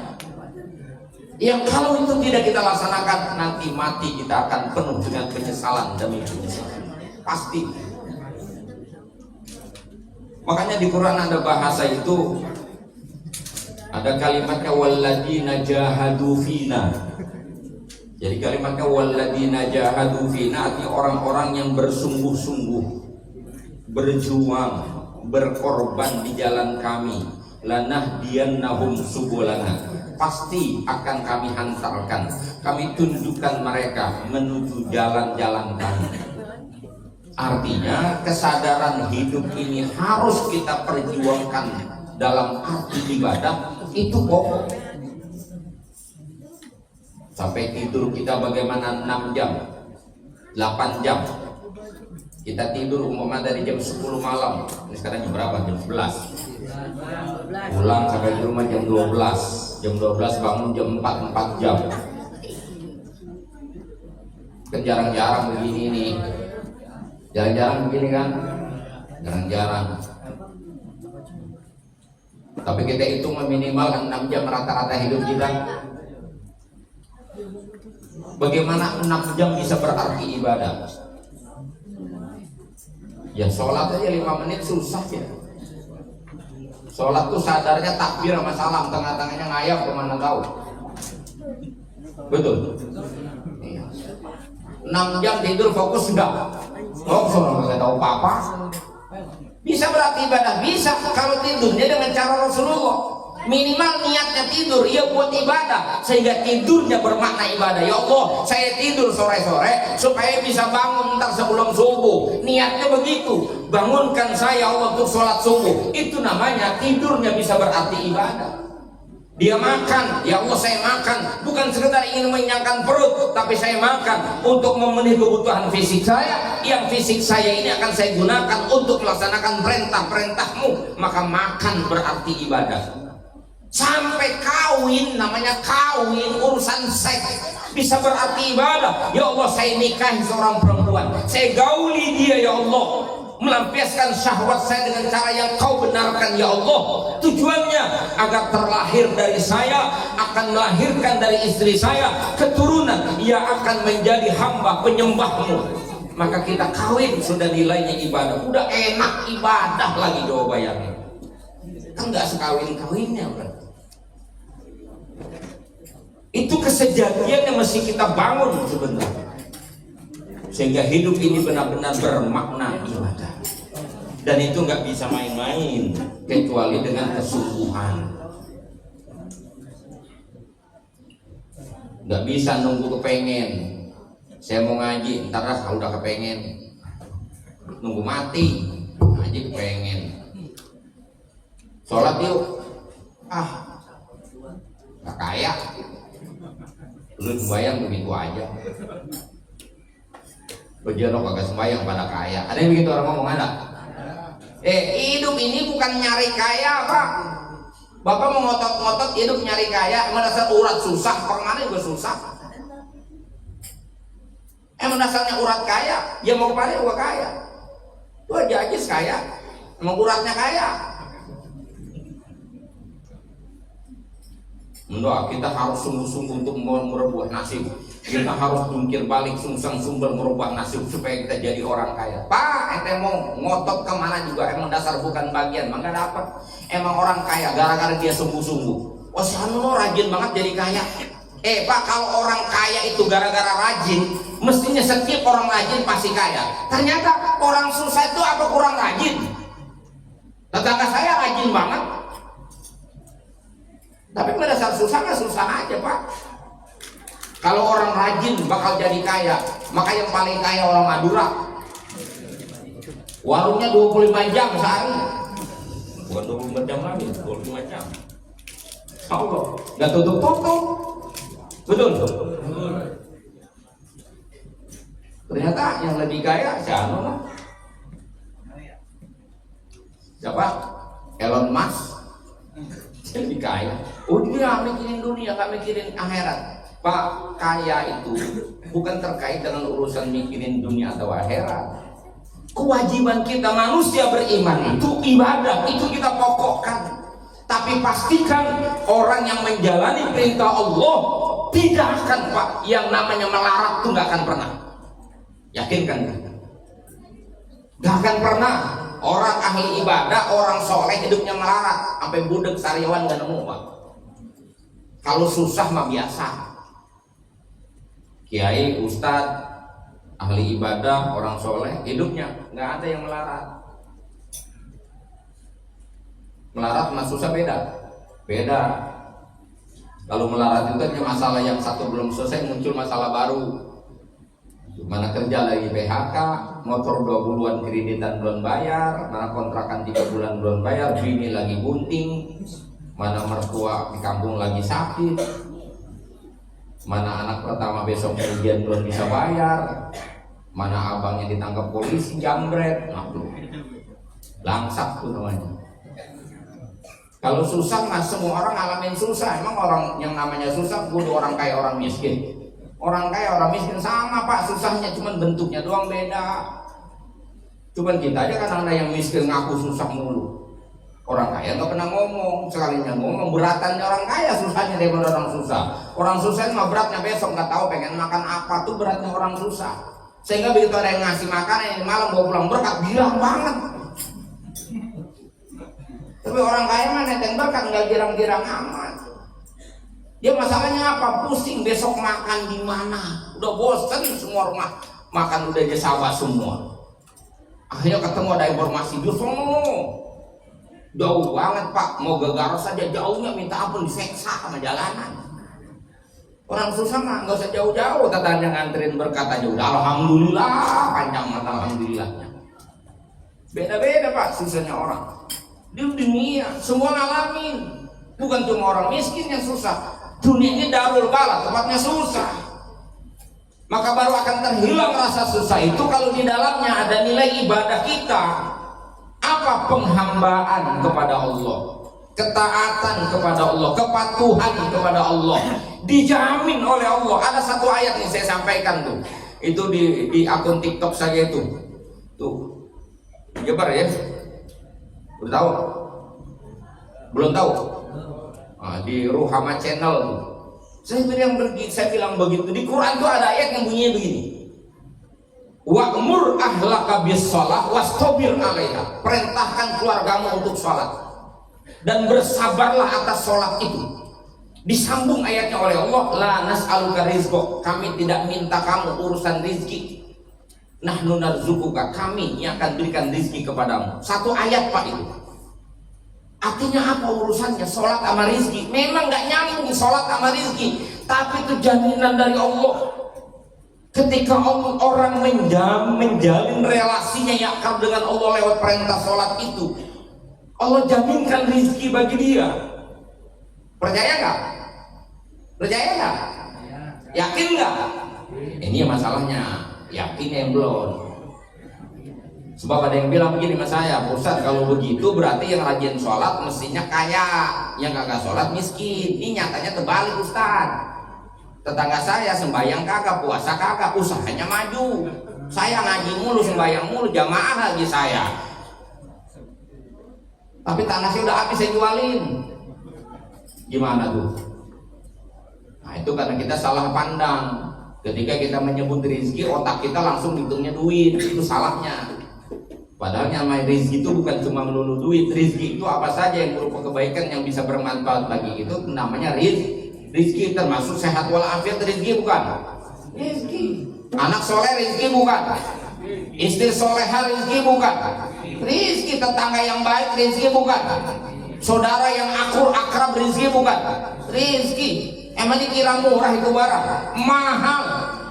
Yang kalau itu tidak kita laksanakan, nanti mati kita akan penuh dengan penyesalan demi penyesalan. Pasti. Makanya di Quran ada bahasa itu, ada kalimatnya walladzina jahadu fina. Jadi kalimatnya walladzina jahadu fina artinya orang-orang yang bersungguh-sungguh, berjuang, berkorban di jalan kami. Lanahdiyannahum subulana. Pasti akan kami hantarkan, kami tunjukkan mereka menuju jalan-jalan kami. Artinya kesadaran hidup ini harus kita perjuangkan dalam arti ibadah, itu pokok. Sampai tidur kita bagaimana 6 jam, 8 jam. Kita tidur umpama dari jam 10 malam. Ini sekarang jam berapa? Jam 11. Pulang sampai di rumah jam 12. Jam 12 bangun jam 4 jam. Kan jarang-jarang begini nih. Jarang-jarang begini kan? Jarang-jarang. Tapi kita hitung minimal 6 jam rata-rata hidup kita. Bagaimana 6 jam bisa berarti ibadah? Ya sholat aja 5 menit susah ya. Sholat tuh sadarnya takbir sama salam, tengah-tengahnya ngayap kemana tahu. Betul. 6 jam tidur fokus enggak? Fokus nggak tahu apa-apa. Bisa berarti ibadah? Bisa kalau tidurnya dengan cara Rasulullah. Minimal niatnya tidur, ia buat ibadah sehingga tidurnya bermakna ibadah. Ya Allah, saya tidur sore-sore supaya bisa bangun ntar sebelum subuh. Niatnya begitu, bangunkan saya Allah untuk sholat subuh. Itu namanya tidurnya bisa berarti ibadah. Dia makan, ya Allah saya makan bukan sekedar ingin mengenyangkan perut, tapi saya makan untuk memenuhi kebutuhan fisik saya. Yang fisik saya ini akan saya gunakan untuk melaksanakan perintah-perintahmu. Maka makan berarti ibadah. Sampai kawin, namanya kawin, urusan seks bisa berarti ibadah. Ya Allah saya nikahi seorang perempuan, saya gauli dia ya Allah, melampiaskan syahwat saya dengan cara yang kau benarkan ya Allah. Tujuannya agar terlahir dari saya, akan melahirkan dari istri saya keturunan yang akan menjadi hamba penyembahmu. Maka kita kawin sudah nilainya ibadah. Udah enak ibadah lagi, coba bayangin. Kan nggak sekawin-kawinnya berarti. Itu kesejatian yang mesti kita bangun sebenarnya, sehingga hidup ini benar-benar bermakna ibadah. Dan itu nggak bisa main-main kecuali dengan kesungguhan. Nggak bisa nunggu kepengen. Saya mau ngaji, ntar udah kepengen. Nunggu mati, ngaji kepengen. Sholat yuk, nggak kaya. Lu sembahyang begitu aja. Bejono kagak sembahyang pada kaya. Ada yang begitu orang ngomong ada? Hidup ini bukan nyari kaya, Pak. Bapak mau ngotot-ngotot hidup nyari kaya, emang dasar urat susah, kemana juga susah. Emang dasarnya urat kaya, dia mau kemana juga kaya. Itu aja kaya, emang uratnya kaya. Enggak, kita harus sungguh-sungguh untuk merubah nasib. Kita harus jungkir balik sungsang sumber merubah nasib supaya kita jadi orang kaya. Pak, ente mau ngotot kemana juga, emang dasar bukan bagian, maka dapat. Emang orang kaya gara-gara dia sungguh-sungguh. Oh, si Anu rajin banget jadi kaya. Pak, kalau orang kaya itu gara-gara rajin, mestinya setiap orang rajin pasti kaya. Ternyata orang susah itu apa kurang rajin? Tetangga saya rajin banget. Tapi pada saat susah kan susah aja, Pak. Kalau orang rajin bakal jadi kaya. Maka yang paling kaya orang Madura. Warungnya 25 jam sehari. Bukan 24 jam lagi, 25 jam. Allah, nggak tutup-tutup. Betul? Ternyata yang lebih kaya siapa lah? Siapa? Elon Musk. Lebih kaya. Oh, dia mikirin dunia, gak mikirin akhirat. Pak, kaya itu bukan terkait dengan urusan mikirin dunia atau akhirat. Kewajiban kita manusia beriman itu ibadah, itu kita pokokkan. Tapi pastikan orang yang menjalani perintah Allah tidak akan, Pak, yang namanya melarat itu gak akan pernah. Yakin kan? Gak akan pernah. Orang ahli ibadah, orang soleh hidupnya melarat, sampai budek sariawan gak nemu, Pak. Kalau susah mah biasa. Kiai, ustadz, ahli ibadah, orang soleh hidupnya nggak ada yang melarat. Melarat sama susah beda. Kalau melarat itu kan masalah yang satu belum selesai, muncul masalah baru. Mana kerja lagi PHK, motor 20-an kreditan belum bayar, mana kontrakan 3 bulan belum bayar, bini lagi bunting, mana mertua di kampung lagi sakit, mana anak pertama besok ujian belum bisa bayar, Mana abangnya ditangkap polisi, jambret, maklum. Langsat tuh namanya. Kalau susah mah semua orang ngalamin susah. Emang orang yang namanya susah kudu orang kaya orang miskin. Orang kaya orang miskin sama pak, susahnya cuman bentuknya doang beda. Cuman kita aja kan ada yang miskin ngaku susah mulu. Orang kaya nggak pernah ngomong, sekalinya ngomong beratannya orang kaya susahnya daripada orang susah. Orang susah mah beratnya besok nggak tahu pengen makan apa tuh beratnya orang susah. Sehingga begitu ada yang ngasih makan ini malam bawa pulang berkat girang banget. Tapi orang kaya mah neteng berkat nggak girang-girang amat. Dia masalahnya apa? Pusing besok makan di mana? Udah bosan semua rumah makan udah disawah semua. Akhirnya ketemu ada informasi di sono. Jauh banget pak, mau ke Garut saja jauhnya minta ampun diseksa sama jalanan. Orang susah mah nggak usah jauh-jauh, tetangga nganterin berkat aja udah alhamdulillah, panjang mata alhamdulillahnya. Beda-beda pak susahnya orang. Di dunia semua ngalamin, bukan cuma orang miskin yang susah. Dunia ini darul bala, tempatnya susah. Maka baru akan terhilang rasa susah itu kalau di dalamnya ada nilai ibadah kita. Apa? Penghambaan kepada Allah, ketaatan kepada Allah, kepatuhan kepada Allah, dijamin oleh Allah. Ada satu ayat nih saya sampaikan tuh, itu di akun TikTok saya itu, tuh, Jabar ya, udah tahu? Belum tahu? Nah, di Ruhama Channel tuh. Saya bilang begitu. Di Quran tuh ada ayat yang bunyinya begini. Wa'mur ahlaka bis shalah wastabir 'alaiha. Perintahkan keluargamu untuk sholat dan bersabarlah atas sholat itu. Disambung ayatnya oleh Allah, la nas'aluka rizqa. Kami tidak minta kamu urusan rizki. Nahnu narzuquka. Kami yang akan berikan rizki kepadamu. Satu ayat pak itu. Artinya apa urusannya sholat sama rizki? Memang gak nyambung sholat sama rizki, tapi itu jaminan dari Allah. Ketika orang menjalin relasinya yang akrab dengan Allah lewat perintah sholat itu, Allah jaminkan rizki bagi dia. Percaya nggak? Percaya nggak? Yakin nggak? Ini masalahnya, yakin yang belum. Sebab ada yang bilang begini sama saya, Ustaz kalau begitu berarti yang rajin sholat mestinya kaya, yang kagak sholat miskin. Ini nyatanya terbalik Ustaz. Tetangga saya sembahyang kagak, puasa kagak, usahanya maju. Saya ngaji mulu, sembahyang mulu, jamaah lagi saya. Tapi tanah saya udah habis saya jualin. Gimana tuh? Nah itu karena kita salah pandang. Ketika kita menyebut rezeki, otak kita langsung hitungnya duit, itu salahnya. Padahal namanya rezeki itu bukan cuma melulu duit. Rezeki itu apa saja yang berupa kebaikan yang bisa bermanfaat bagi itu namanya rezeki, termasuk sehat walafiat rezeki bukan? Rezeki. Anak soleh rezeki bukan? Istri soleha rezeki bukan? Rezeki. Tetangga yang baik rezeki bukan? Saudara yang akrab rezeki bukan? Rezeki. Emang dikira murah itu barang? Mahal.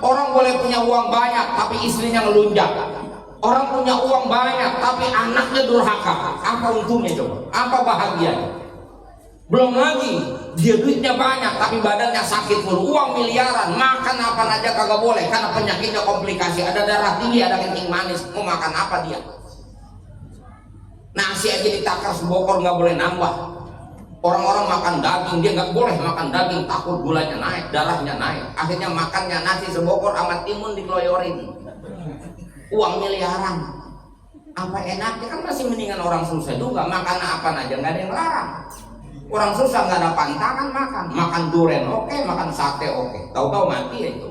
Orang boleh punya uang banyak tapi istrinya ngelunjak. Orang punya uang banyak tapi anaknya durhaka. Apa untungnya coba? Apa bahagianya? Belum lagi dia duitnya banyak tapi badannya sakit mulu, uang miliaran, makan apa aja kagak boleh karena penyakitnya komplikasi, ada darah tinggi, ada kencing manis, mau makan apa dia? Nasi aja ditakar sebokor nggak boleh nambah. Orang-orang makan daging, dia nggak boleh makan daging, takut gulanya naik, darahnya naik. Akhirnya makannya nasi sebokor sama timun dikeloyorin. Uang miliaran, apa enaknya? Kan masih mendingan orang susah juga makan apa aja nggak ada yang larang. Orang susah nggak ada pantangan makan durian oke, makan sate oke. Tahu-tahu mati ya itu.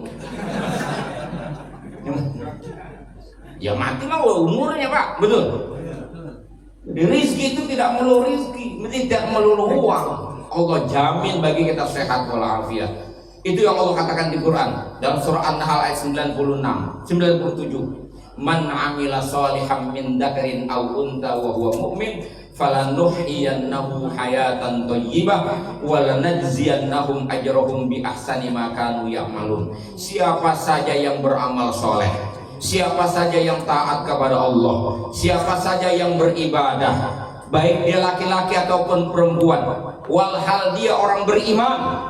Ya mati mah umurnya pak, betul. Jadi rizki itu tidak melulu rizki, tidak melulu uang. Allah jamin bagi kita sehat walafiat. Itu yang Allah katakan di Quran dalam surah An-Nahl ayat 97. Man amila sholihan min dzakarin aw unta wa huwa mu'min falanuhyiyannahu hayatan thayyibah wa lanajziyannahum ajrahum bi ahsani ma kanu ya'malun. Siapa saja yang beramal soleh, siapa saja yang taat kepada Allah, siapa saja yang beribadah, baik dia laki-laki ataupun perempuan, walhal dia orang beriman,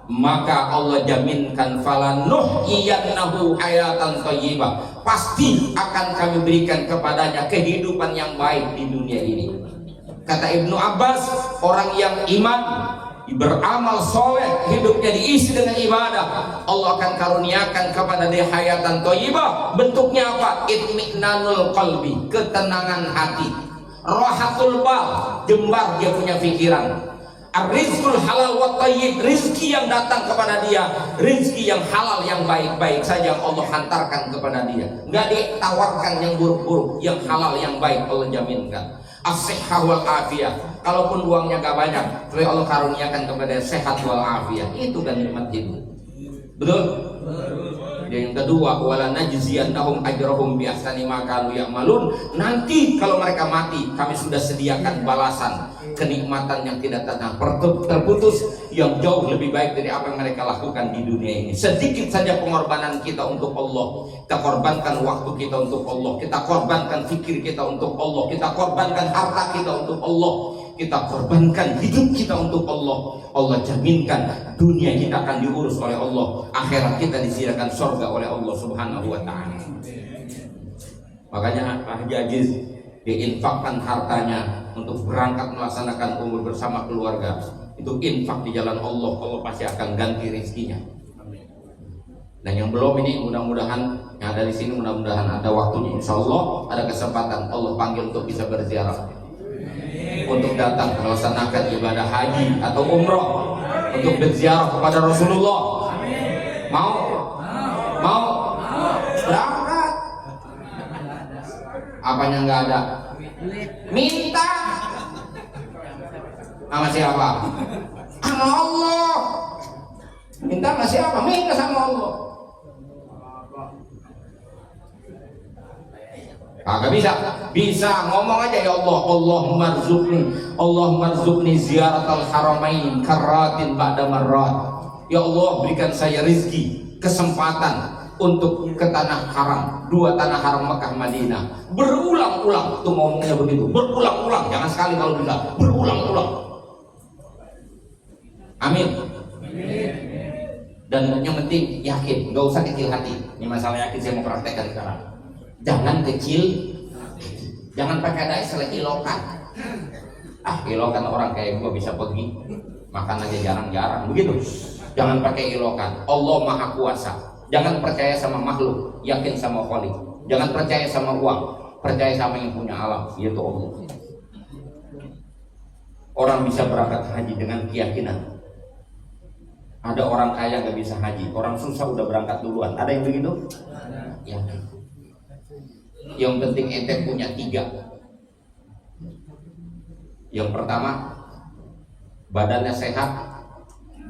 maka Allah jaminkan falanuhyiyannahu hayatan thayyibah, pasti akan kami berikan kepadanya kehidupan yang baik di dunia ini. Kata Ibnu Abbas, orang yang iman, beramal soleh, hidupnya diisi dengan ibadah, Allah akan karuniakan kepada dia hayatan thayyibah. Bentuknya apa? Itminanul qalbi, ketenangan hati, rahatul bal, jembar dia punya pikiran. Ar-rizqul halal wa thayyib, rizki yang datang kepada dia, rizki yang halal yang baik-baik saja Allah hantarkan kepada dia, nggak ditawarkan yang buruk-buruk, yang halal yang baik Allah jaminkan. As-sihhah wal afiyah, kalaupun uangnya gak banyak, tapi Allah karuniakan kepada sehat wal afiyah. Itu kan nikmat hidup. Betul? Yang kedua, wala najziyannahum ajrahum bi ahsani ma kanu ya'malun. Nanti kalau mereka mati, kami sudah sediakan balasan kenikmatan yang tidak terputus, yang jauh lebih baik dari apa yang mereka lakukan di dunia ini. Sedikit saja pengorbanan kita untuk Allah, kita korbankan waktu kita untuk Allah, kita korbankan fikir kita untuk Allah, kita korbankan harta kita untuk Allah, kita korbankan hidup kita untuk Allah. Allah jaminkan dunia kita akan diurus oleh Allah, akhirat kita disediakan surga oleh Allah Subhanahu wa ta'ala. Makanya Pak Haji Aziz diinfakkan hartanya untuk berangkat melaksanakan umur bersama keluarga. Itu infak di jalan Allah, Allah pasti akan ganti rezekinya. Dan yang belum ini, mudah-mudahan yang ada di sini, mudah-mudahan ada waktunya, insya Allah ada kesempatan Allah panggil untuk bisa berziarah, untuk datang melaksanakan ibadah haji atau umroh, untuk berziarah kepada Rasulullah. Mau? Mau? Berangkat. Apanya nggak ada? Minta. Sama siapa? Sama Allah. Minta sama siapa? Minta sama Allah. Kagak bisa ngomong aja, ya Allah, Allahumma rzuqni ziyaratal haramain karatin ba'da marrat. Ya Allah, berikan saya rizki, kesempatan untuk ke tanah haram, 2 tanah haram Mekah Madinah. Berulang-ulang tuh ngomongnya begitu, berulang-ulang, jangan sekali kalau bisa, berulang-ulang. Amin. Dan yang penting yakin, nggak usah kecil hati. Ini masalah yakin saya mau praktekkan sekarang. Jangan kecil, jangan pakai dai istilah ilokan. Ilokan orang kayak gua bisa pergi makan aja jarang-jarang begitu. Jangan pakai ilokan. Allah Maha Kuasa. Jangan percaya sama makhluk, yakin sama Khalik. Jangan percaya sama uang, percaya sama yang punya alam, yaitu Allah. Orang bisa berangkat haji dengan keyakinan. Ada orang kaya gak bisa haji, orang susah udah berangkat duluan. Ada yang begitu? Ya. Yang penting ente punya 3. Yang pertama, badannya sehat.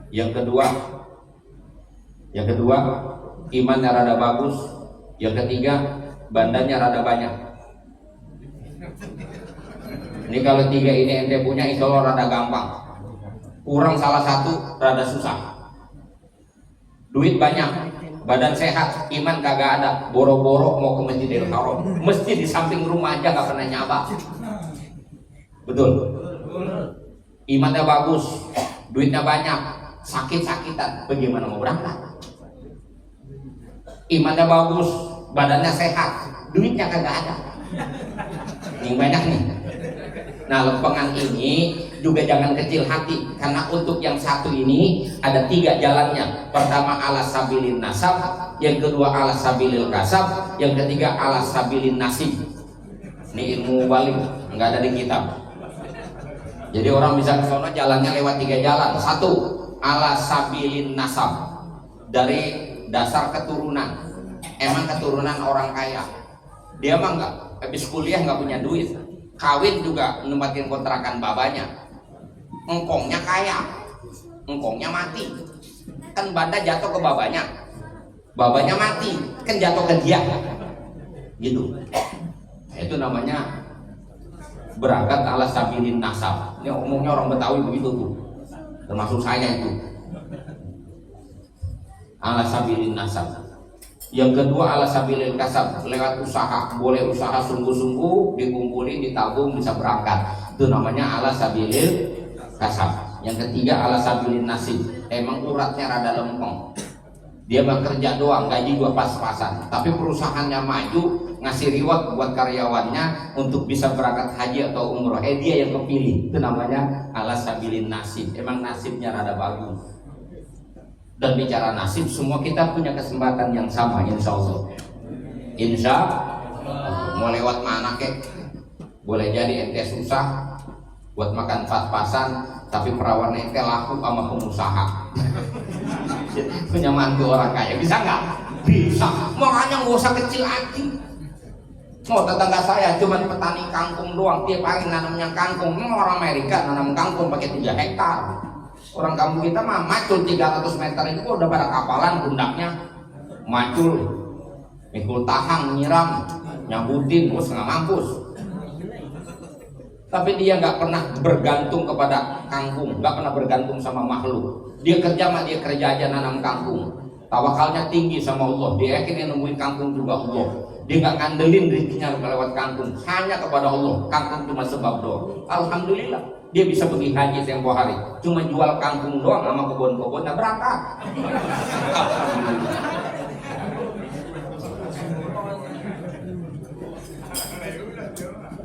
Yang kedua, imannya rada bagus. Yang ketiga, badannya rada banyak. Ini kalau 3 ini ente punya, insya Allah rada gampang. Kurang salah satu, rada susah. Duit banyak, badan sehat, iman kagak ada, boro-boro mau ke Masjidil Haram, masjid di samping rumah aja gak pernah nyaba. Betul? Imannya bagus, duitnya banyak, sakit-sakitan, bagaimana mau berangkat? Imannya bagus, badannya sehat, duitnya kagak ada. Yang banyak nih. Nah, lempengan ini juga jangan kecil hati, karena untuk yang satu ini ada 3 jalannya. Pertama ala sabilin nasab, yang kedua ala sabilil kasab, yang ketiga ala sabilin nasib. Ini ilmu balik, nggak ada di kitab. Jadi orang bisa ke sana jalannya lewat 3 jalan. 1 ala sabilin nasab, dari dasar keturunan. Emang keturunan orang kaya, dia mah nggak habis kuliah nggak punya duit, kawin juga nempatin kontrakan babanya. Engkongnya kaya, engkongnya mati, kan banda jatuh ke babanya, babanya mati, kan jatuh ke dia, gitu. Nah, itu namanya berangkat ala sabilin nasab. Ini umumnya orang Betawi begitu tuh, termasuk saya itu. Ala sabilin nasab. Yang kedua ala sabilil kasab, lewat usaha. Boleh usaha sungguh-sungguh, dikumpulin, ditabung, bisa berangkat. Itu namanya ala sabilil kasab. Yang ketiga ala sabilin nasib, emang uratnya rada lempeng. Dia bekerja doang, gaji juga pas-pasan, tapi perusahaannya maju, ngasih reward buat karyawannya untuk bisa berangkat haji atau umroh. Dia yang kepilih, itu namanya ala sabilin nasib. Emang nasibnya rada bagus. Dan bicara nasib, semua kita punya kesempatan yang sama, insya Allah. Insya Allah. Mau lewat mana kek? Boleh jadi ente susah buat makan pas-pasan, tapi perawan ente laku sama pengusaha. Punya mantu orang kaya, bisa nggak? Bisa. Makanya nggak usah kecil hati. Mau tetangga saya cuman petani kangkung doang, tiap hari nanamnya kangkung. Orang Amerika nanam kangkung pakai 3 hektar. Orang kampung kita mah macul 300 meter itu udah pada kapalan pundaknya. Macul, mikul tahang, nyiram, nyabutin, terus nggak mampus. Tapi dia nggak pernah bergantung kepada kangkung, nggak pernah bergantung sama makhluk. Dia kerja mah dia kerja aja nanam kangkung. Tawakalnya tinggi sama Allah. Dia yakin yang nemuin kangkung juga Allah. Dia nggak ngandelin rezekinya lewat kangkung, hanya kepada Allah. Kangkung cuma sebab doang. Alhamdulillah, dia bisa pergi haji tempo hari. Cuma jual kangkung doang sama kebun-kebunnya berangkat.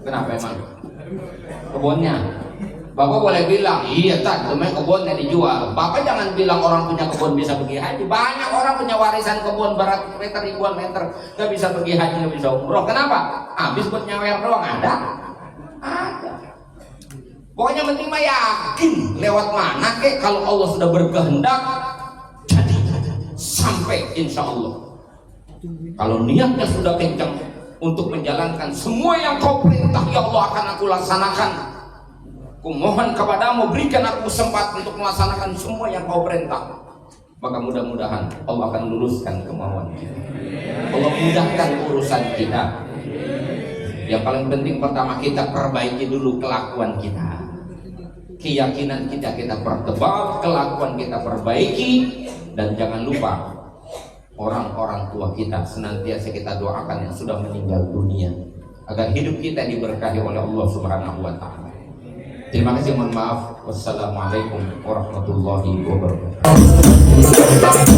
Kenapa emang? Kebunnya. Bapak boleh bilang, iya tak, cuma kebunnya dijual. Bapak jangan bilang orang punya kebun bisa pergi haji. Banyak orang punya warisan kebun beratus meter, ribuan meter, nggak bisa pergi haji, nggak bisa umroh. Kenapa? Habis buat nyawer doang. Ada. Pokoknya penting mah yakin lewat mana kek, kalau Allah sudah berkehendak jadi sampai insya Allah. Kalau niatnya sudah kencang untuk menjalankan semua yang kau perintah, ya Allah akan aku laksanakan. Aku mohon kepadamu, berikan aku kesempatan untuk melaksanakan semua yang kau perintah. Maka mudah-mudahan Allah akan luruskan kemauan kita. Allah mudahkan urusan kita. Yang paling penting pertama, kita perbaiki dulu kelakuan kita. Keyakinan kita pertebal, kelakuan kita perbaiki. Dan jangan lupa, orang-orang tua kita senantiasa kita doakan yang sudah meninggal dunia, agar hidup kita diberkahi oleh Allah Subhanahu wa Ta'ala. Terima kasih, mohon maaf. Wassalamualaikum warahmatullahi wabarakatuh.